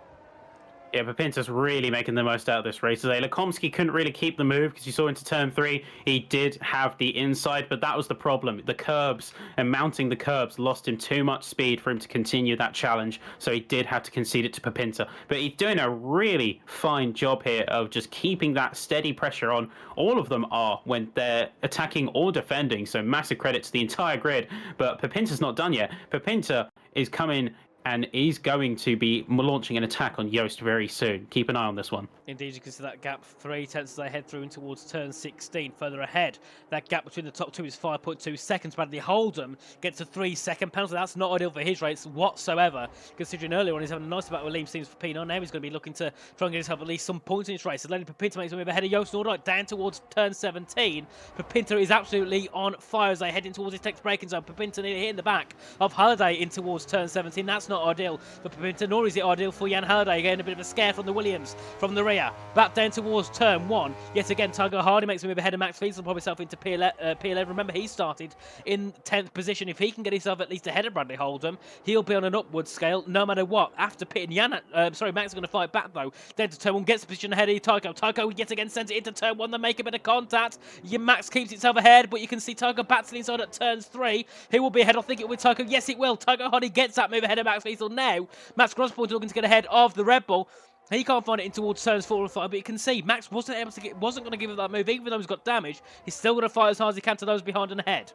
Speaker 5: Yeah, Pepinta's really making the most out of this race today. Lekomsky couldn't really keep the move because you saw into turn 3, he did have the inside, but that was the problem. The curbs and mounting the curbs lost him too much speed for him to continue that challenge, so he did have to concede it to Pepinta. But he's doing a really fine job here of just keeping that steady pressure on. All of them are when they're attacking or defending, so massive credit to the entire grid. But Pepinta's not done yet. Pepinta is coming and he's going to be launching an attack on Yost very soon. Keep an eye on this one.
Speaker 4: Indeed, you can see that gap 3/10 as they head through in towards turn 16. Further ahead, that gap between the top two is 5.2 seconds. Bradley Hold'em gets a 3-second penalty. That's not ideal for his race whatsoever, considering earlier on he's having a nice battle with Liam Stevens for P9. Now he's going to be looking to try and get himself at least some points in his race. So Lenny Papinta makes a move ahead of Yost Nordijk down towards turn 17. Papinta is absolutely on fire as they head in towards his next braking zone. Papinta nearly hitting the back of Halliday in towards turn 17. That's not ideal for Papinta, nor is it ideal for Jan Halliday. Getting a bit of a scare from the Williams from the rear. Back down towards turn 1. Yet again, Tiger Hardy makes a move ahead of Max Fiesel, probably himself into P11. Remember, he started in 10th position. If he can get himself at least ahead of Bradley Hold'em, he'll be on an upward scale no matter what. After pitting Max is going to fight back though. Down to turn 1, gets the position ahead of Tycho. Tycho yet again sends it into turn 1. They make a bit of contact. Max keeps itself ahead, but you can see Tycho battling inside at turns 3. He will be ahead. I think it will be Tycho. Yes, it will. Tycho Hardy gets that move ahead of Max Fiesel. Now, Max Grosspoint looking to get ahead of the Red Bull. He can't find it in towards turns 4 and 5, but you can see Max wasn't going to give it that move, even though he's got damage. He's still going to fight as hard as he can to those behind and ahead.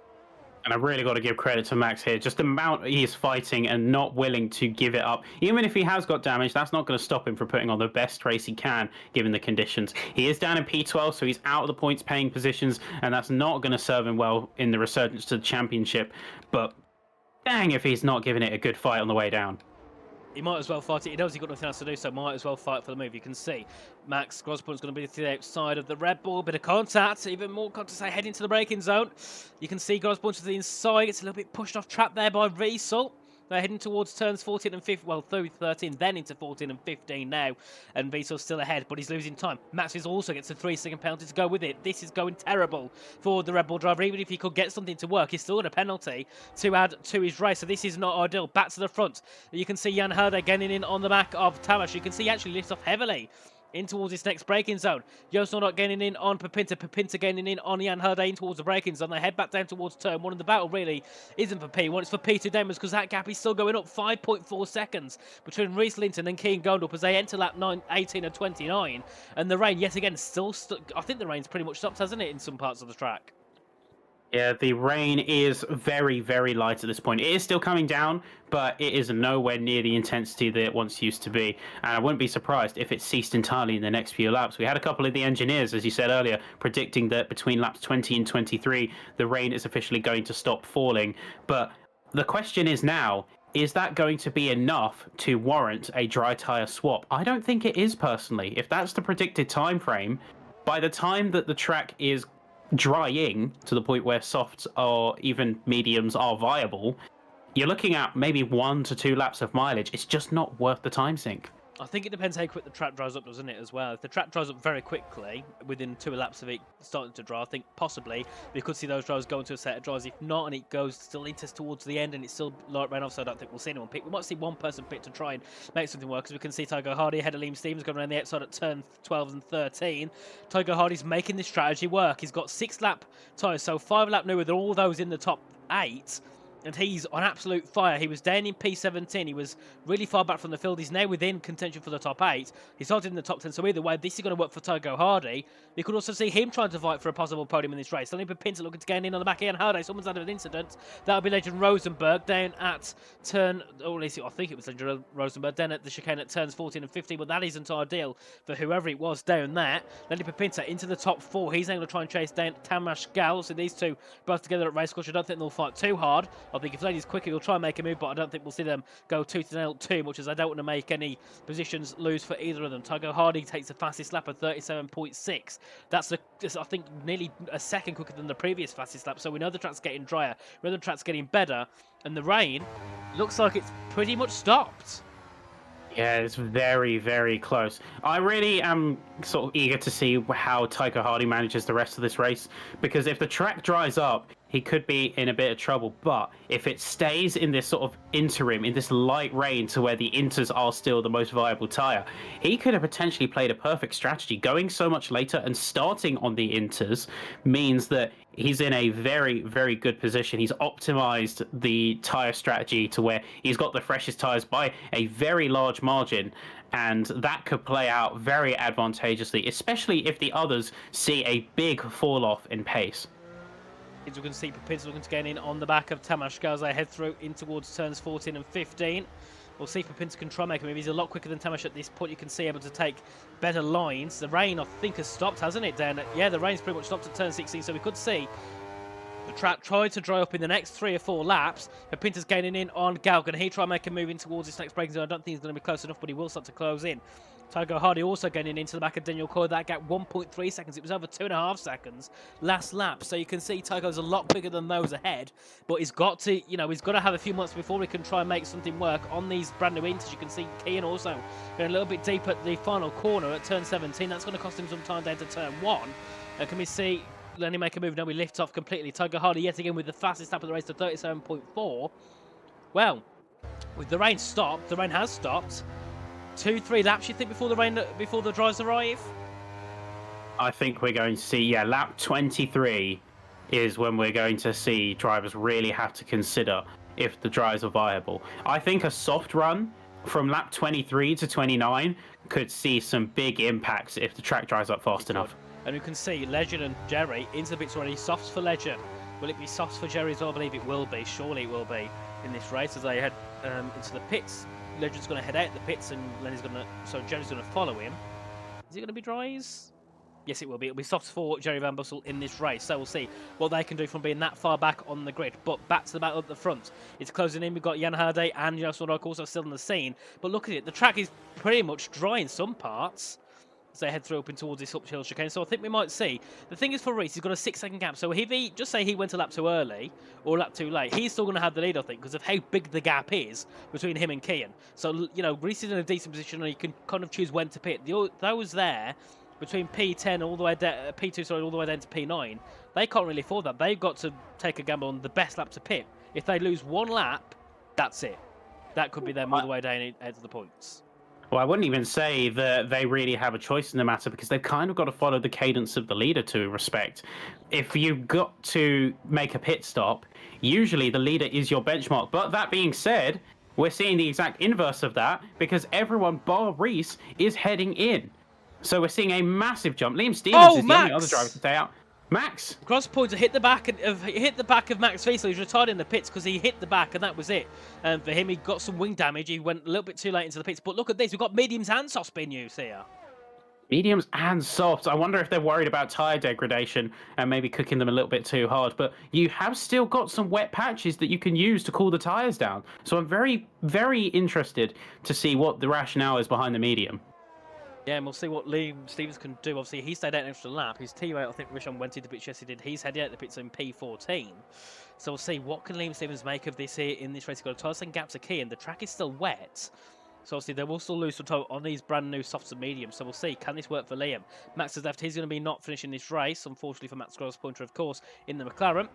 Speaker 5: And I've really got to give credit to Max here. Just the amount he is fighting and not willing to give it up. Even if he has got damage, that's not going to stop him from putting on the best race he can, given the conditions. He is down in P12, so he's out of the points paying positions, and that's not going to serve him well in the resurgence to the championship. But dang if he's not giving it a good fight on the way down.
Speaker 4: He might as well fight it. He knows he's got nothing else to do, so might as well fight for the move. You can see Max Grosspoint's going to be to the outside of the Red Bull. Bit of contact, even more contact, heading to the braking zone. You can see Grosspoint to the inside. It's a little bit pushed off track there by Wiesel. They're heading towards turns 14 and 15, well, through 13, then into 14 and 15 now. And Wiesel's still ahead, but he's losing time. Max also gets a 3-second penalty to go with it. This is going terrible for the Red Bull driver. Even if he could get something to work, he's still got a penalty to add to his race. So this is not ideal. Back to the front. You can see Jan Herde getting in on the back of Tamas. You can see he actually lifts off heavily in towards his next braking zone. Yost Nordijk getting in on Papinta. Papinta getting in on Jan Herde in towards the braking zone. They head back down towards turn 1. And the battle really isn't for P1. It's for P2 Demons because that gap is still going up. 5.4 seconds between Reese Linton and Keane Gondorp as they enter lap 18 and 29. And the rain, yet again, still... I think the rain's pretty much stopped, hasn't it, in some parts of the track?
Speaker 5: Yeah, the rain is very, very light at this point. It is still coming down, but it is nowhere near the intensity that it once used to be. And I wouldn't be surprised if it ceased entirely in the next few laps. We had a couple of the engineers, as you said earlier, predicting that between laps 20 and 23, the rain is officially going to stop falling. But the question is now, is that going to be enough to warrant a dry tyre swap? I don't think it is, personally. If that's the predicted time frame, by the time that the track is drying to the point where softs or even mediums are viable, you're looking at maybe 1 to 2 laps of mileage. It's just not worth the time sink.
Speaker 4: I think it depends how quick the track dries up, doesn't it, as well? If the track dries up very quickly, within 2 laps of it starting to dry, I think possibly we could see those drivers go into a set of dries. If not, and it goes still into towards the end and it's still light rain off, so I don't think we'll see anyone pick. We might see one person pick to try and make something work, because we can see Tygo Hardy ahead of Liam Stevens going around the outside at turn 12 and 13. Tygo Hardy's making this strategy work. He's got 6-lap tyres, so 5-lap newer than all those in the top 8. And he's on absolute fire. He was down in P17. He was really far back from the field. He's now within contention for the top 8. He started in the top 10. So either way, this is going to work for Tygo Hardy. You could also see him trying to fight for a possible podium in this race. Only Pinter looking to gain in on the back end. Hardy, someone's had an incident. That'll be Legend Rosenberg down at turn... Oh, at least I think it was Legend Rosenberg down at the chicane at turns 14 and 15. But that isn't ideal for whoever it was down there. Lenny Pinter into the top 4. He's now going to try and chase down Tamas Gal. So these two both together at race course. I don't think they'll fight too hard. I think if Lady's quicker, he'll try and make a move, but I don't think we'll see them go tooth and nail too much, as I don't want to make any positions lose for either of them. Tygo Hardy takes the fastest lap of 37.6. That's, I think, nearly a second quicker than the previous fastest lap, so we know the track's getting drier, we know the track's getting better, and the rain looks like it's pretty much stopped.
Speaker 5: Yeah, it's very, very close. I really am sort of eager to see how Tycho Hardy manages the rest of this race, because if the track dries up, he could be in a bit of trouble. But if it stays in this sort of interim, in this light rain to where the inters are still the most viable tyre, he could have potentially played a perfect strategy. Going so much later and starting on the inters means that he's in a very, very good position. He's optimized the tyre strategy to where he's got the freshest tyres by a very large margin. And that could play out very advantageously, especially if the others see a big fall off in pace.
Speaker 4: As we can see, Papin's looking to get in on the back of Tamas Gal as they head through in towards turns 14 and 15. We'll see if Pinter can try and make a move. He's a lot quicker than Tamash at this point. You can see able to take better lines. The rain, I think, has stopped, hasn't it, Dan? Yeah, the rain's pretty much stopped at turn 16, so we could see the track try to dry up in the next 3 or 4 laps. But Pinter's gaining in on Gal. Can he try and make a move in towards this next braking zone? I don't think he's going to be close enough, but he will start to close in. Tygo Hardy also getting into the back of Daniel Coy. That gap 1.3 seconds. It was over 2.5 seconds last lap. So you can see Tygo's a lot quicker than those ahead. But he's got to, he's got to have a few months before he can try and make something work on these brand new inters. You can see Kean also going a little bit deep at the final corner at turn 17. That's going to cost him some time down to turn 1. Can we see Lenny make a move? No, we lift off completely. Tygo Hardy yet again with the fastest lap of the race to 37.4. Well, with the rain stopped, the rain has stopped. 2-3 laps, you think, before the drives arrive?
Speaker 5: I think we're going to see, lap 23 is when we're going to see drivers really have to consider if the drives are viable. I think a soft run from lap 23 to 29 could see some big impacts if the track dries up fast enough.
Speaker 4: And you can see Legend and Jerry into the pits already. Softs for Legend. Will it be softs for Jerry as well? I believe it will be. Surely it will be in this race as they head into the pits. Legend's going to head out the pits and Jerry's going to follow him. Is it going to be dries? Yes, it will be. It'll be softs for Jerry Van Bussel in this race. So we'll see what they can do from being that far back on the grid. But back to the battle at the front. It's closing in. We've got Jan Herde and Jonas Nordijk also still on the scene. But look at it. The track is pretty much dry in some parts as they head through up in towards this uphill chicane. So I think we might see. The thing is for Reese, he's got a 6-second gap. So if he, just say he went a lap too early or a lap too late, he's still going to have the lead, I think, because of how big the gap is between him and Kean. So, Reese is in a decent position and he can kind of choose when to pit. Those there between P10 all the way down, P2, sorry, all the way down to P9, they can't really afford that. They've got to take a gamble on the best lap to pit. If they lose one lap, that's it. That could be them all the way down to the points.
Speaker 5: Well, I wouldn't even say that they really have a choice in the matter because they've kind of got to follow the cadence of the leader to respect. If you've got to make a pit stop, usually the leader is your benchmark. But that being said, we're seeing the exact inverse of that because everyone bar Reese is heading in. So we're seeing a massive jump. Liam Stevens is the only other driver to stay out. Max.
Speaker 4: Cross pointer hit the back of Max Wiesel. He's retired in the pits because he hit the back and that was it. And for him, he got some wing damage. He went a little bit too late into the pits. But look at this. We've got mediums and softs being used here.
Speaker 5: Mediums and softs. I wonder if they're worried about tyre degradation and maybe cooking them a little bit too hard. But you have still got some wet patches that you can use to cool the tyres down. So I'm very, very interested to see what the rationale is behind the medium.
Speaker 4: Yeah, and we'll see what Liam Stevens can do. Obviously, he stayed out an extra lap. His teammate, I think, Rishon went into the pits. Yes, he did. He's heading out the pits in P14. So we'll see what can Liam Stevens make of this here in this race. He's got a tyre and gaps are key, and the track is still wet. So obviously, they will still lose some time on these brand new softs and mediums. So we'll see. Can this work for Liam? Max has left. He's going to be not finishing this race, unfortunately for Max Gross Pointer, of course, in the McLaren.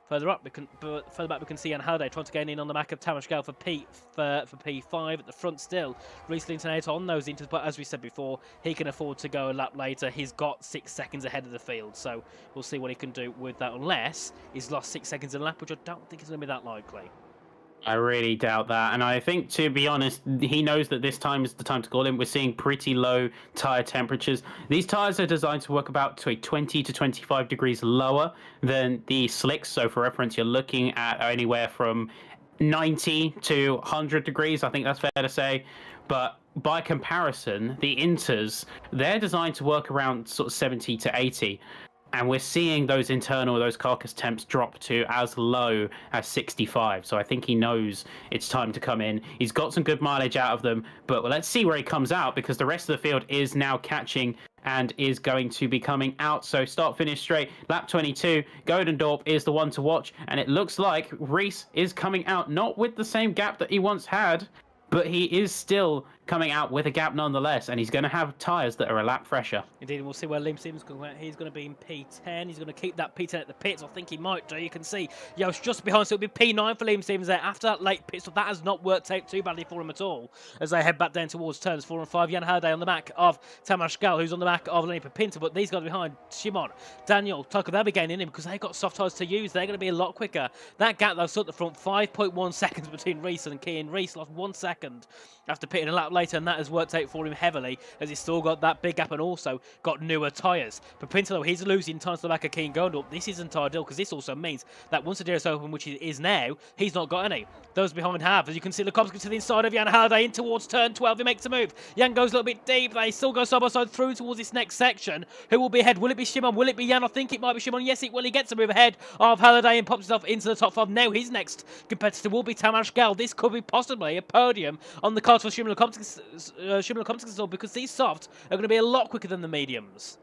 Speaker 4: Further back, we can see Jan Herde trying to gain in on the back of Tamash Gal for P5 at the front still. Reese Linton out on those inters, but as we said before, he can afford to go a lap later. He's got 6 seconds ahead of the field, so we'll see what he can do with that, unless he's lost 6 seconds in a lap, which I don't think is going to be that likely.
Speaker 5: I really doubt that. And I think, to be honest, he knows that this time is the time to call him. We're seeing pretty low tyre temperatures. These tyres are designed to work about to a 20 to 25 degrees lower than the slicks. So for reference, you're looking at anywhere from 90 to 100 degrees. I think that's fair to say. But by comparison, the inters, they're designed to work around sort of 70 to 80. And we're seeing those carcass temps drop to as low as 65. So I think he knows it's time to come in. He's got some good mileage out of them, but let's see where he comes out because the rest of the field is now catching and is going to be coming out. So start, finish straight. Lap 22, Godendorp is the one to watch. And it looks like Reese is coming out, not with the same gap that he once had, but he is still coming out with a gap nonetheless, and he's going to have tyres that are a lap fresher.
Speaker 4: Indeed, and we'll see where Liam Stevens can go out. He's going to be in P10. He's going to keep that P10 at the pits. I think he might do. You can see Yost just behind, so it'll be P9 for Liam Stevens there after that late pit stop. That has not worked out too badly for him at all as they head back down towards turns 4 and 5. Jan Herde on the back of Tamash Gal, who's on the back of Lenny Pinter, but these guys behind Shimon, Daniel, Tucker, they'll be gaining in because they've got soft tyres to use. They're going to be a lot quicker. That gap, though, stood at the front, 5.1 seconds between Reese and Kean. Reese lost 1 second after pitting a lap later, and that has worked out for him heavily, as he's still got that big gap and also got newer tyres. But Pintalo, he's losing time to the back of Keen Gondor. This isn't ideal, because this also means that once the DRS open, which it is now, he's not got any. Those behind have, as you can see, Lukomsky to the inside of Jan Halliday in towards turn 12. He makes a move. Jan goes a little bit deep. They still go side by side through towards this next section. Who will be ahead? Will it be Shimon? Will it be Jan? I think it might be Shimon. Yes, it will. He gets a move ahead of Halliday and pops himself into the top 5. Now his next competitor will be Tamás Gál. This could be possibly a podium on the cards for Shimon Lukomsky, because these softs are going to be a lot quicker than the mediums.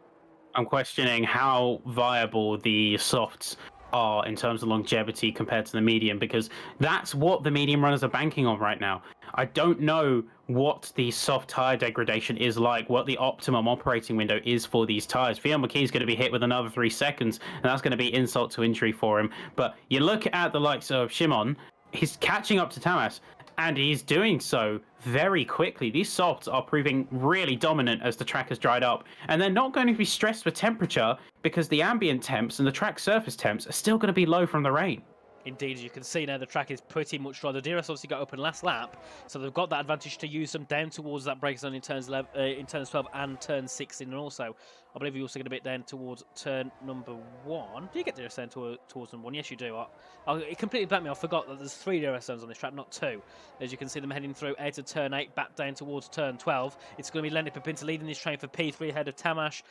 Speaker 5: I'm questioning how viable the softs are in terms of longevity compared to the medium, because that's what the medium runners are banking on right now. I don't know what the soft tire degradation is like, what the optimum operating window is for these tires. Fionn McKee's going to be hit with another 3 seconds, and that's going to be insult to injury for him. But you look at the likes of Shimon, he's catching up to Tamás, and he's doing so very quickly. These softs are proving really dominant as the track has dried up, and they're not going to be stressed with temperature because the ambient temps and the track surface temps are still going to be low from the rain.
Speaker 4: Indeed, as you can see now, the track is pretty much dry. The DRS obviously got open last lap, so they've got that advantage to use them down towards that break zone in turns 12 and turn 16, and also I believe you also get a bit down towards turn number 1. Do you get DRS down towards number 1? Yes, you do. It completely blanked me. I forgot that there's 3 DRS zones on this track, not 2. As you can see them heading through out of turn 8, back down towards turn 12. It's going to be Lenny Pepinta leading this train for P3 ahead of Tamás,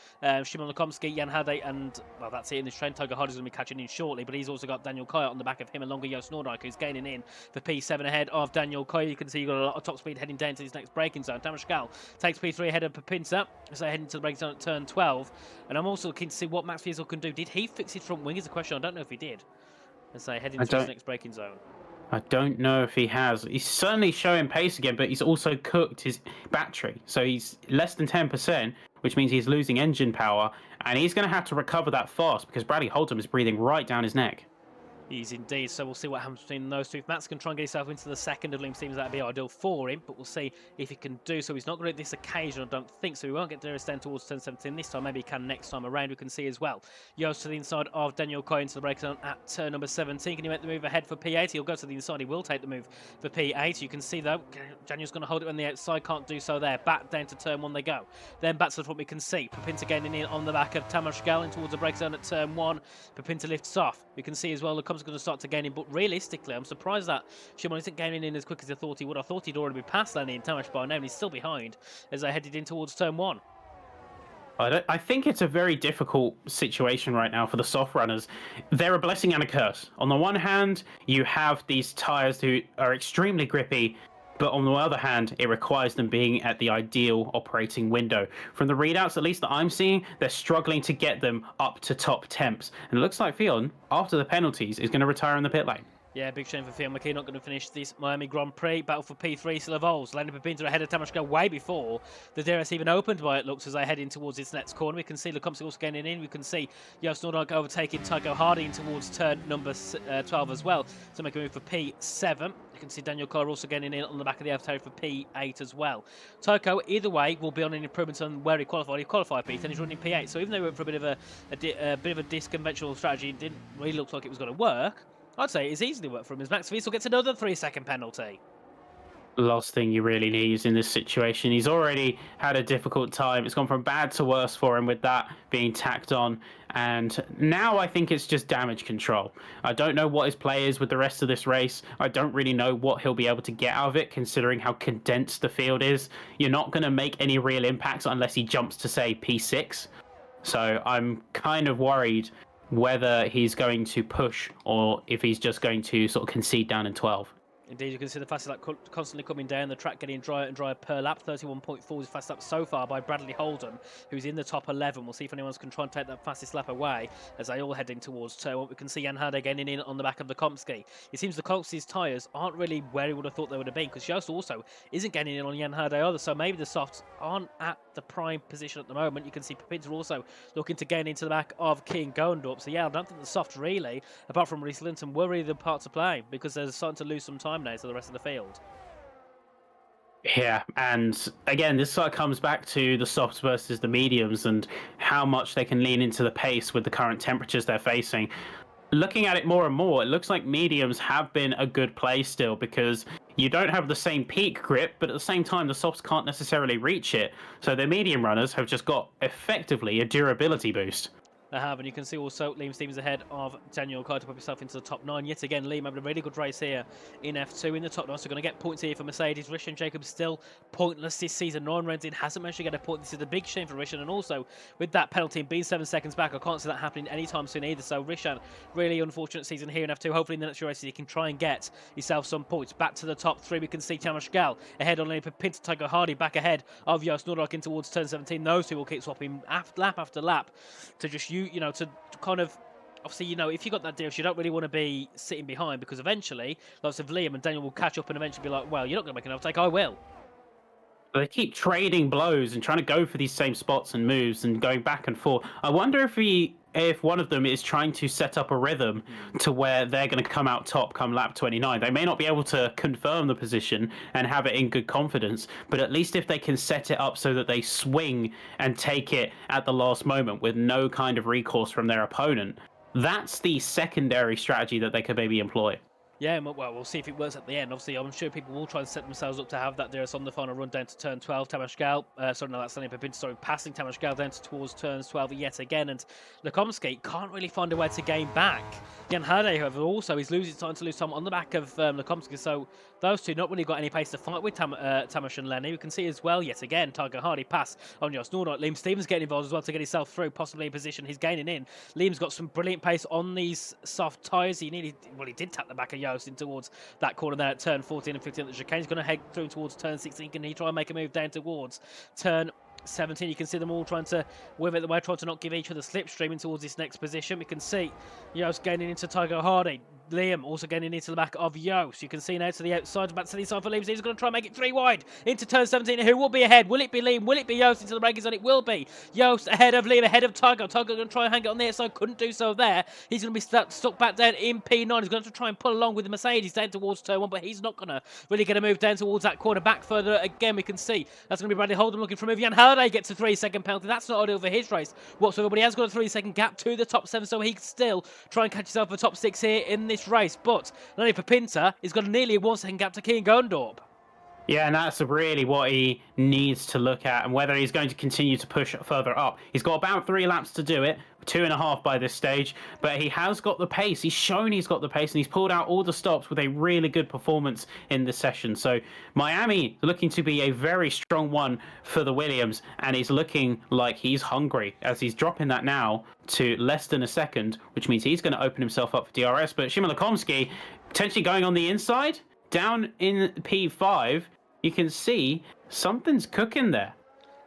Speaker 4: Shimon Lukomsky, Jan Halliday, and, well, that's it in this train. Togo Hardy's going to be catching in shortly, but he's also got Daniel Kaya on the back of him, along with Joost Noordijk, who's gaining in for P7 ahead of Daniel Kaya. You can see you've got a lot of top speed heading down to this next braking zone. Tamás Gál takes P3 ahead of Pepinta, so heading to the braking zone at turn 12. And I'm also keen to see what Max Fiesel can do. Did he fix his front wing is a question. I don't know if he did. Let's say heading to his next braking zone.
Speaker 5: I don't know if he has. He's certainly showing pace again, but he's also cooked his battery. So he's less than 10%, which means he's losing engine power, and he's going to have to recover that fast because Bradley Holdham is breathing right down his neck.
Speaker 4: He's indeed, so we'll see what happens between those two. If Max can try and get himself into the second of Liam, seems that would be ideal for him, but we'll see if he can do so. He's not going to this occasion, I don't think, so he won't get DRS down towards turn 17 this time. Maybe he can next time around. We can see as well. Joost to the inside of Daniel Kaya into the break zone at turn number 17. Can he make the move ahead for P8? He'll go to the inside. He will take the move for P8. You can see, though, Daniel's going to hold it on the outside. Can't do so there. Back down to turn 1 they go. Then back to the front we can see. Pepinta gaining in on the back of Tamás Gál in towards the break zone at turn 1. Pepinta lifts off. We can see as well, Lukom's going to start to gain in. But realistically, I'm surprised that Shimon isn't gaining in as quick as I thought he would. I thought he'd already be past Lenny and Tamás by now, and he's still behind as they headed in towards turn 1.
Speaker 5: I think it's a very difficult situation right now for the soft runners. They're a blessing and a curse. On the one hand, you have these tyres who are extremely grippy, but on the other hand, it requires them being at the ideal operating window. From the readouts, at least that I'm seeing, they're struggling to get them up to top temps. And it looks like Fionn, after the penalties, is going to retire in the pit lane.
Speaker 4: Yeah, big shame for Fionn McKee, not going to finish this Miami Grand Prix. Battle for P3 still evolves. Lenny Pepinta ahead of Tamás Gál way before the DRS even opened by it looks as they head in towards its next corner. We can see Lukomsky also gaining in. We can see Joost Noordijk overtaking Tycho Hardy in towards turn number 12 as well to make a move for P7. You can see Daniel Kaya also gaining in on the back of the AlphaTauri for P8 as well. Tycho, either way, will be on an improvement on where he qualified. He qualified P10, he's running P8. So even though he went for a bit of a disconventional strategy, it didn't really look like it was going to work. I'd say it's easily worked for him as Max Fiesel gets another 3-second penalty.
Speaker 5: Last thing you really need is in this situation. He's already had a difficult time. It's gone from bad to worse for him with that being tacked on. And now I think it's just damage control. I don't know what his play is with the rest of this race. I don't really know what he'll be able to get out of it, considering how condensed the field is. You're not going to make any real impacts unless he jumps to, say, P6. So I'm kind of worried whether he's going to push or if he's just going to sort of concede down in 12.
Speaker 4: Indeed, you can see the fastest lap constantly coming down, the track getting drier and drier per lap. 31.4 is fast lap so far by Bradley Holdham, who's in the top 11. We'll see if anyone can try and take that fastest lap away as they all heading towards turn 1. We can see Jan Halliday getting in on the back of the Komsky. It seems the Komsky's tyres aren't really where he would have thought they would have been, because Joost also isn't getting in on Jan Halliday either, so maybe the softs aren't at the prime position at the moment. You can see Pepinta also looking to gain into the back of King Gondorp. So yeah, I don't think the softs really, apart from Reese Linton, were really the part to play, because they're starting to lose some time now to the rest of the field.
Speaker 5: Yeah, and again, this sort of comes back to the softs versus the mediums and how much they can lean into the pace with the current temperatures they're facing. looking at it more and more, it looks like mediums have been a good play still, because you don't have the same peak grip, but at the same time, the softs can't necessarily reach it. So the medium runners have just got effectively a durability boost.
Speaker 4: They have, and you can see also Liam Stevens ahead of Daniel Kai to put himself into the top 9. Yet again, Liam having a really good race here in F2 in the top 9, so going to get points here for Mercedes. Rishan Jacobs still pointless this season. Ryan Redding hasn't managed to get a point. This is a big shame for Rishan, and also with that penalty and being 7 seconds back, I can't see that happening anytime soon either. So Rishan, really unfortunate season here in F2. Hopefully in the next few races he can try and get himself some points. Back to the top 3, we can see Tamas Gal ahead on Pinto Tiger Hardy, back ahead of Joost Noordijk in towards turn 17. Those two will keep swapping lap after lap to just to kind of, obviously, if you got that DRS, you don't really want to be sitting behind, because eventually lots of Liam and Daniel will catch up and eventually be like, well, you're not going to make an overtake, I will.
Speaker 5: They keep trading blows and trying to go for these same spots and moves and going back and forth. I wonder if one of them is trying to set up a rhythm to where they're going to come out top come lap 29. They may not be able to confirm the position and have it in good confidence, but at least if they can set it up so that they swing and take it at the last moment with no kind of recourse from their opponent, that's the secondary strategy that they could maybe employ.
Speaker 4: Yeah, well, we'll see if it works at the end. Obviously, I'm sure people will try and set themselves up to have that DRS on the final run down to turn 12. Tamas Gal, that's Daniel Pepin, passing Tamas Gal down towards turns 12 yet again. And Lekomsky can't really find a way to gain back. Jan Hade, however, also is starting to lose time on the back of Lekomsky. So those two not really got any pace to fight with Tamas and Lenny. We can see as well, yet again, Tiger Hardy pass on Joost Noordijk. Liam Stevens getting involved as well to get himself through, possibly a position he's gaining in. Liam's got some brilliant pace on these soft tyres. He did tap the back of Joost in towards that corner there at turn 14 and 15 at the chicane. He's going to head through towards turn 16. Can he try and make a move down towards turn 17? You can see them all trying to whip it the way, trying to not give each other slipstreaming towards this next position. We can see Joost gaining into Tiger Hardy. Liam also getting into the back of Joost. You can see now to the outside, back to the inside for Liam. He's going to try and make it 3 wide into turn 17. Who will be ahead? Will it be Liam? Will it be Joost into the breakers? And it will be Joost ahead of Liam, ahead of Tiger. Tiger going to try and hang it on the outside. Couldn't do so there. He's going to be stuck back down in P9. He's going to have to try and pull along with the Mercedes down towards turn 1, but he's not going to really get a move down towards that corner. Back further again, we can see that's going to be Bradley Holden looking for a move. Jan Halliday gets a 3-second penalty. That's not ideal for his race whatsoever, but he has got a 3-second gap to the top 7, so he can still try and catch himself a top 6 here in this race. But Lenny Papinta has got a nearly a 1-second gap to Kian Gondorp.
Speaker 5: Yeah, and that's really what he needs to look at, and whether he's going to continue to push further up. He's got about 3 laps to do it, 2.5 by this stage, but he has got the pace. He's shown he's got the pace, and he's pulled out all the stops with a really good performance in this session. So Miami looking to be a very strong one for the Williams, and he's looking like he's hungry as he's dropping that now to less than a second, which means he's going to open himself up for DRS. But Szymon Lekomsky potentially going on the inside, down in P5, you can see something's cooking there.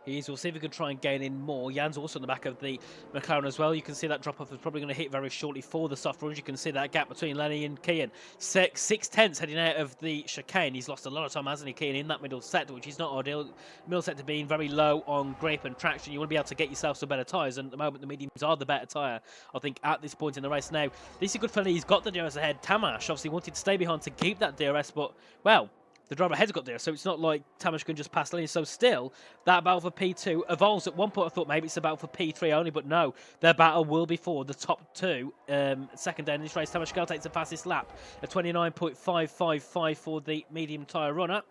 Speaker 4: We'll see if we can try and gain in more. Jan's also on the back of the McLaren as well. You can see that drop-off is probably going to hit very shortly for the soft runs. You can see that gap between Lenny and Kian. 6/10 heading out of the chicane. He's lost a lot of time, hasn't he, Kian, in that middle sector, which is not ideal. Middle sector being very low on grip and traction. You want to be able to get yourself some better tyres, and at the moment the mediums are the better tyre, I think, at this point in the race. Now, this is good for Lenny. He's got the DRS ahead. Tamash obviously wanted to stay behind to keep that DRS, but, well, the driver ahead's got there, so it's not like Tamash can just pass Lenny. So still, that battle for P2 evolves. At one point, I thought maybe it's a battle for P3 only, but no, their battle will be for the top 2. Second day in this race, Tamash Gal takes the fastest lap at 29.555 for the medium tyre runner.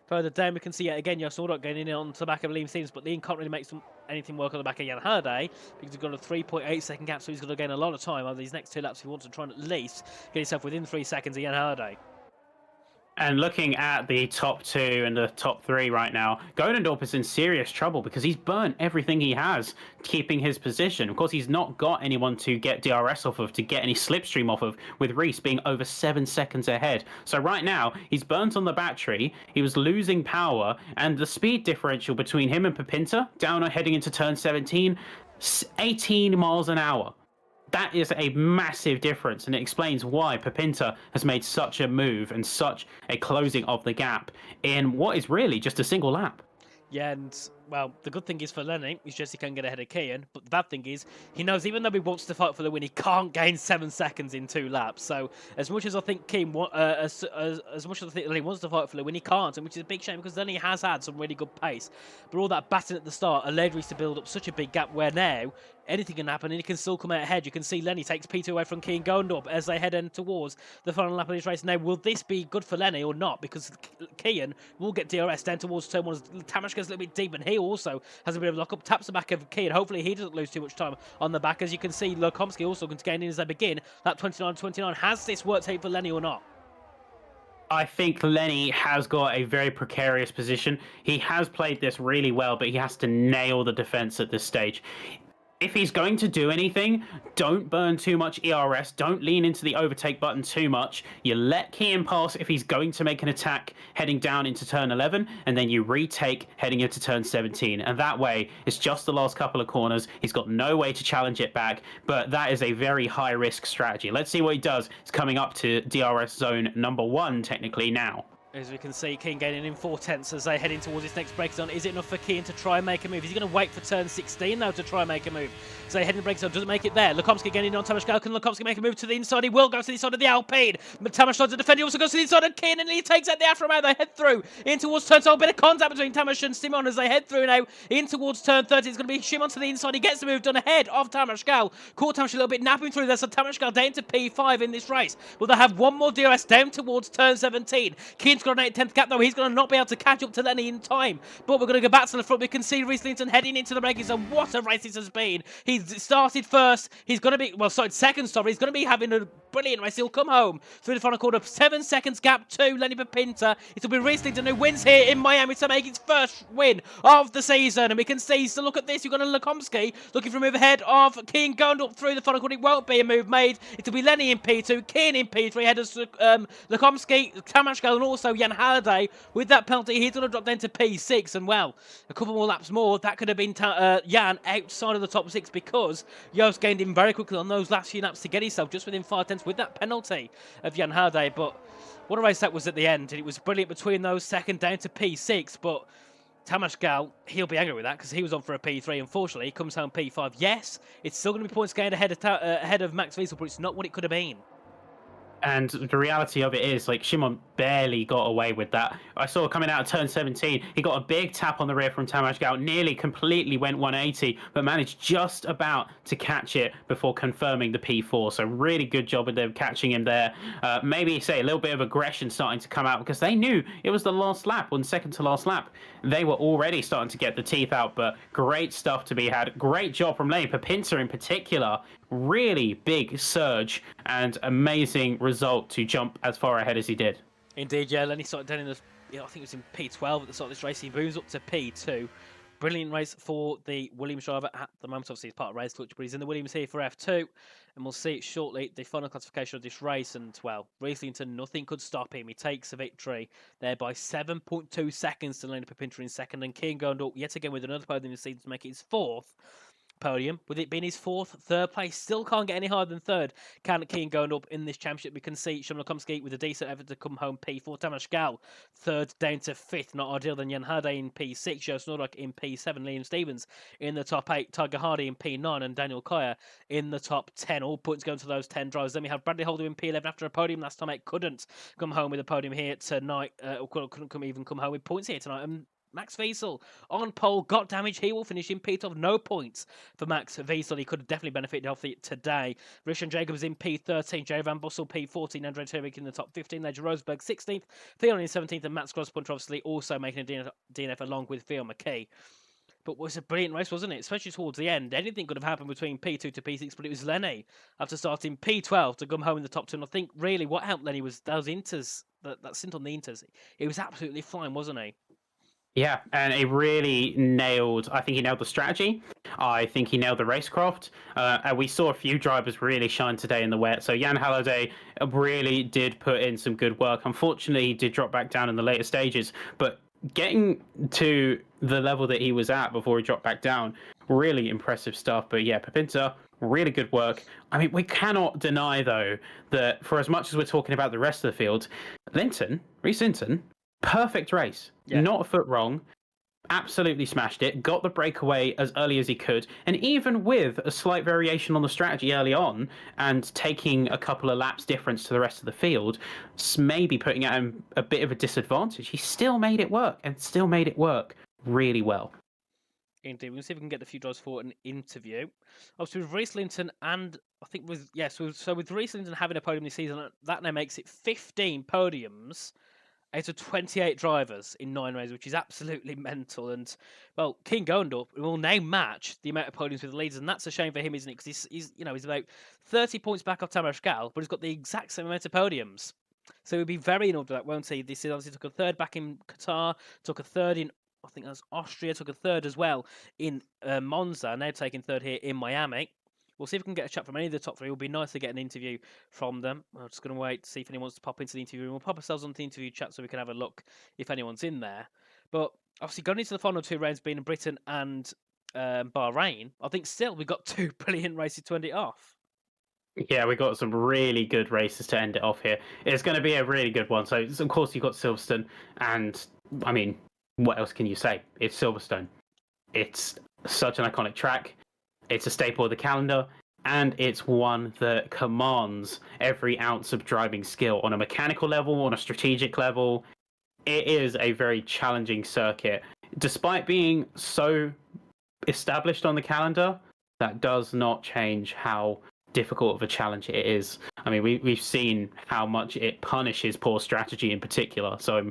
Speaker 4: Further down, we can see yet again Joost Noordijk getting in on the back of Liam Stevens, but Liam can't really make anything work on the back of Jan Halliday because he's got a 3.8-second gap, so he's going to gain a lot of time over these next 2 laps if he wants to try and at least get himself within 3 seconds of Jan Halliday.
Speaker 5: And looking at the top 2 and the top 3 right now, Godendorp is in serious trouble because he's burnt everything he has keeping his position. Of course, he's not got anyone to get DRS off of, to get any slipstream off of, with Reese being over 7 seconds ahead. So right now, he's burnt on the battery, he was losing power, and the speed differential between him and Papinta, down heading into turn 17, 18 miles an hour. That is a massive difference, and it explains why Papinta has made such a move and such a closing of the gap in what is really just a single lap.
Speaker 4: Yeah, and, well, the good thing is for Lenny is just he can get ahead of Kian, but the bad thing is he knows even though he wants to fight for the win, he can't gain 7 seconds in 2 laps. So as much as I think Kian, as much as I think Lenny wants to fight for the win, he can't, and which is a big shame because Lenny has had some really good pace. But all that batting at the start allowed Reese to build up such a big gap where now anything can happen, and he can still come out ahead. You can see Lenny takes P2 away from Keane Gondorp as they head in towards the final lap of this race. Now, will this be good for Lenny or not? Because Keane will get DRS down towards turn 1 as Tamash goes a little bit deep, and he also has a bit of a lock-up, taps the back of Keane. Hopefully he doesn't lose too much time on the back. As you can see, Lokomsky also going to gain in as they begin. Lap 29-29. Has this worked out for Lenny or not?
Speaker 5: I think Lenny has got a very precarious position. He has played this really well, but he has to nail the defense at this stage. If he's going to do anything, don't burn too much ERS. Don't lean into the overtake button too much. You let Keane pass if he's going to make an attack heading down into turn 11, and then you retake heading into turn 17. And that way, it's just the last couple of corners. He's got no way to challenge it back, but that is a very high-risk strategy. Let's see what he does. It's coming up to DRS zone number 1, technically, now.
Speaker 4: As we can see, Keane gaining in 4/10 as they head in towards this next break zone. Is it enough for Keane to try and make a move? Is he going to wait for turn 16 now to try and make a move? So they head in the break zone, doesn't make it there. Lokomsky getting in on Tamash Gal. Can Lokomsky make a move to the inside? He will go to the inside of the Alpine. But Tamash tries to defend. He also goes to the inside of Keane, and he takes out the Afro. They head through in towards turn 12. A bit of contact between Tamash and Simon as they head through now in towards turn 30. It's going to be Shimon to the inside. He gets the move done ahead of Tamash Gal. Caught Tamash a little bit napping through there, so Tamash Gal down to P5 in this race. Will they have one more DRS down towards turn 17? Keane's got an 8/10 gap though. He's going to not be able to catch up to Lenny in time. But we're going to go back to the front. We can see Reese Linton heading into the breakers, and what a race this has been. He's started first. He's going to be, well, sorry, second, sorry. He's going to be having a brilliant race. He'll come home through the final quarter. 7 seconds gap to Lenny Papinta. It'll be Reese Linton who wins here in Miami to make his first win of the season. And we can see, so look at this. You've got a Lokomsky looking for a move ahead of Keane going up through the final quarter. It won't be a move made. It'll be Lenny in P2, Keane in P3, headers Lokomsky, Tamashgal, and also Jan Halliday. With that penalty, he's going to drop down to P6, and well, a couple more laps more, that could have been Jan outside of the top 6 because Joost gained him very quickly on those last few laps to get himself just within 5/10 with that penalty of Jan Halliday. But what a race that was at the end. It was brilliant between those second down to P6, but Tamash Gal, he'll be angry with that because he was on for a P3. Unfortunately, he comes home P5. Yes, it's still going to be points gained ahead of Max Wiesel, but it's not what it could have been.
Speaker 5: And the reality of it is, like, Shimon barely got away with that. I saw coming out of turn 17, he got a big tap on the rear from Tamash Gal, nearly completely went 180, but managed just about to catch it before confirming the P4. So really good job of them catching him there. Maybe, say, a little bit of aggression starting to come out because they knew it was the last lap, 1 second to last lap. They were already starting to get the teeth out, but great stuff to be had. Great job from Lenny Papinta in particular. Really big surge and amazing result to jump as far ahead as he did.
Speaker 4: Indeed, yeah. Lenny started down in the, I think it was in P12 at the start of this race. He moves up to P2. Brilliant race for the Williams driver at the moment. Obviously, he's part of race clutch, but he's in the Williams here for F2. And we'll see shortly the final classification of this race. And, well, Rieslington, nothing could stop him. He takes the victory there by 7.2 seconds to Lenny Papinta in second. And Keane going up yet again with another podium this season to make it his 4th podium, with it being his 4th. Third place still can't get any higher than 3rd. Can Keane going up in this championship? We can see Shimon Lokomsky with a decent effort to come home P4. Tamash Gal 3rd down to 5th, not ideal. Then Jan Hade in P6, Joost Noordijk in P7, Liam Stevens in the top 8, Tiger Hardy in P9, and Daniel Kaya in the top 10. All points going to those 10 drivers. Then we have Bradley Holder in P11 after a podium last time. It couldn't come home with a podium here tonight, or couldn't even come home with points here tonight. Max Wiesel on pole, got damage. He will finish in P12. No points for Max Wiesel. He could have definitely benefited off it today. Richard Jacobs in P13, Jerry Van Bussel P14, Andrei Tervik in the top 15, Ledger Roseberg 16th, Theon in 17th, and Matt Grosspunter obviously also making a DNF along with Theo McKee. But it was a brilliant race, wasn't it? Especially towards the end. Anything could have happened between P2 to P6, but it was Lenny after starting P12 to come home in the top 2. And I think really what helped Lenny was those inters, that stint on the inters. He was absolutely flying, wasn't he?
Speaker 5: Yeah, and he really nailed, I think he nailed the strategy. I think he nailed the racecraft. And we saw a few drivers really shine today in the wet. So Jan Halliday really did put in some good work. Unfortunately, he did drop back down in the later stages, but getting to the level that he was at before he dropped back down, really impressive stuff. But yeah, Papinta, really good work. I mean, we cannot deny, though, that for as much as we're talking about the rest of the field, Reese Linton, perfect race. Yeah. Not a foot wrong. Absolutely smashed it. Got the breakaway as early as he could. And even with a slight variation on the strategy early on and taking a couple of laps difference to the rest of the field, maybe putting at him a bit of a disadvantage, he still made it work and still made it work really well.
Speaker 4: Indeed, we'll see if we can get the few drives for an interview. Obviously, with Reece Linton and I think with with Reece Linton having a podium this season, that now makes it 15 podiums out of 28 drivers in 9 races, which is absolutely mental. And well, King Goendorp will now match the amount of podiums with the leaders, and that's a shame for him, isn't it? Because he's about 30 points back off Tamara Schkal, but he's got the exact same amount of podiums. So he'll be very in order that, won't he? This is obviously took a third back in Qatar, took a third in I think that's Austria, took a third as well in Monza, now taking third here in Miami. We'll see if we can get a chat from any of the top three. It would be nice to get an interview from them. I'm just going to wait to see if anyone wants to pop into the interview room. We'll pop ourselves on the interview chat so we can have a look if anyone's in there. But obviously, going into the final 2 rounds being in Britain and Bahrain, I think still we've got 2 brilliant races to end it off.
Speaker 5: Yeah, we got some really good races to end it off here. It's going to be a really good one. So, of course, you've got Silverstone, and I mean, what else can you say? It's Silverstone. It's such an iconic track. It's a staple of the calendar, and it's one that commands every ounce of driving skill on a mechanical level, on a strategic level. It is a very challenging circuit. Despite being so established on the calendar, that does not change how difficult of a challenge it is. I mean, we've seen how much it punishes poor strategy in particular. So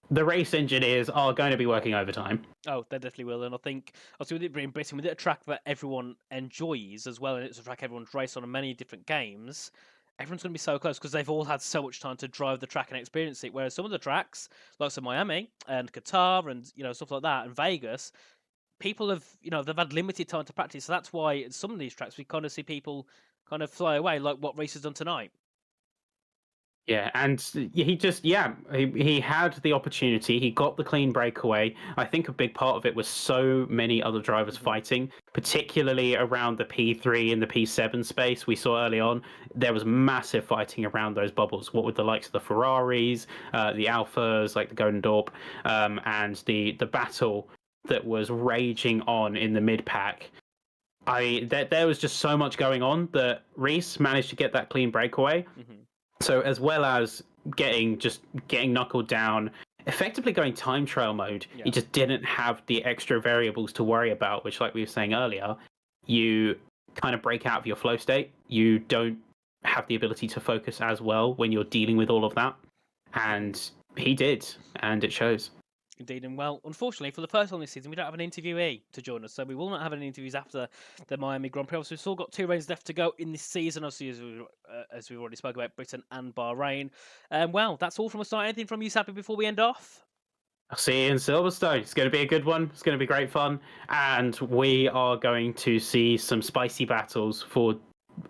Speaker 5: the race engineers are going to be working overtime.
Speaker 4: Oh, they definitely will. And I think, obviously, with it being Britain, with it a track that everyone enjoys as well, and it's a track everyone's raced on in many different games, everyone's going to be so close because they've all had so much time to drive the track and experience it. Whereas some of the tracks, like some Miami and Qatar and, stuff like that, and Vegas, people have, they've had limited time to practice. So that's why in some of these tracks, we kind of see people kind of fly away, like what Reece has done tonight.
Speaker 5: Yeah, and he had the opportunity. He got the clean breakaway. I think a big part of it was so many other drivers fighting, particularly around the P3 and the P7 space we saw early on. There was massive fighting around those bubbles. What with the likes of the Ferraris, the Alphas, like the Goendorp, and the battle that was raging on in the mid pack. There was just so much going on that Reece managed to get that clean breakaway.
Speaker 4: Mm-hmm.
Speaker 5: So as well as getting knuckled down, effectively going time trial mode, he just didn't have the extra variables to worry about, which, like we were saying earlier, you kind of break out of your flow state. You don't have the ability to focus as well when you're dealing with all of that. And he did, and it shows.
Speaker 4: Indeed, and well, unfortunately, for the first time this season, we don't have an interviewee to join us, so we will not have any interviews after the Miami Grand Prix. Obviously, we've still got 2 races left to go in this season, obviously, as we've already spoke about Britain and Bahrain. Well, that's all from us tonight. Anything from you, Sappy, before we end off?
Speaker 5: I'll see you in Silverstone. It's going to be a good one. It's going to be great fun, and we are going to see some spicy battles for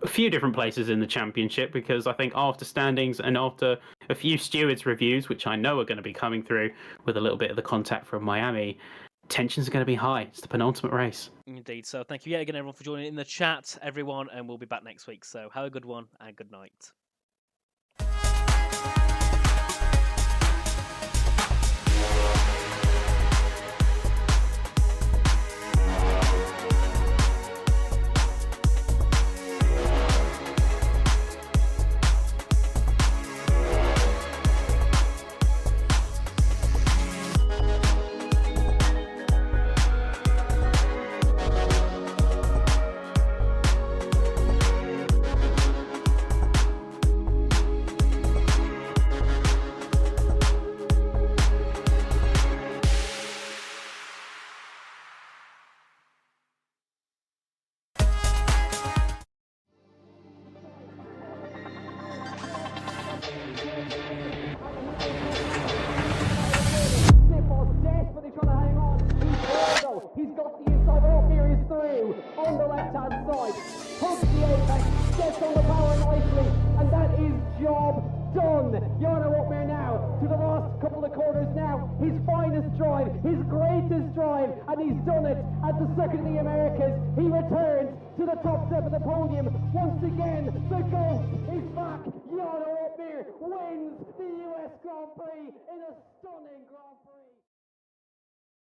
Speaker 5: a few different places in the championship, because I think after standings and after a few stewards reviews, which I know are going to be coming through with a little bit of the contact from Miami, tensions are going to be high. It's the penultimate race.
Speaker 4: Indeed. So thank you yet again, everyone, for joining in the chat, everyone, and we'll be back next week. So have a good one and good night.
Speaker 3: He's got the inside off here, he's through on the left hand side. Hooks the apex, gets on the power nicely, and that is job done. Jarno Opmeer now to the last couple of corners now. His finest drive, his greatest drive, and he's done it at the Circuit of the Americas. He returns to the top step of the podium. Once again, the ghost is back. Jarno Opmeer wins the US Grand Prix in a stunning Grand Prix.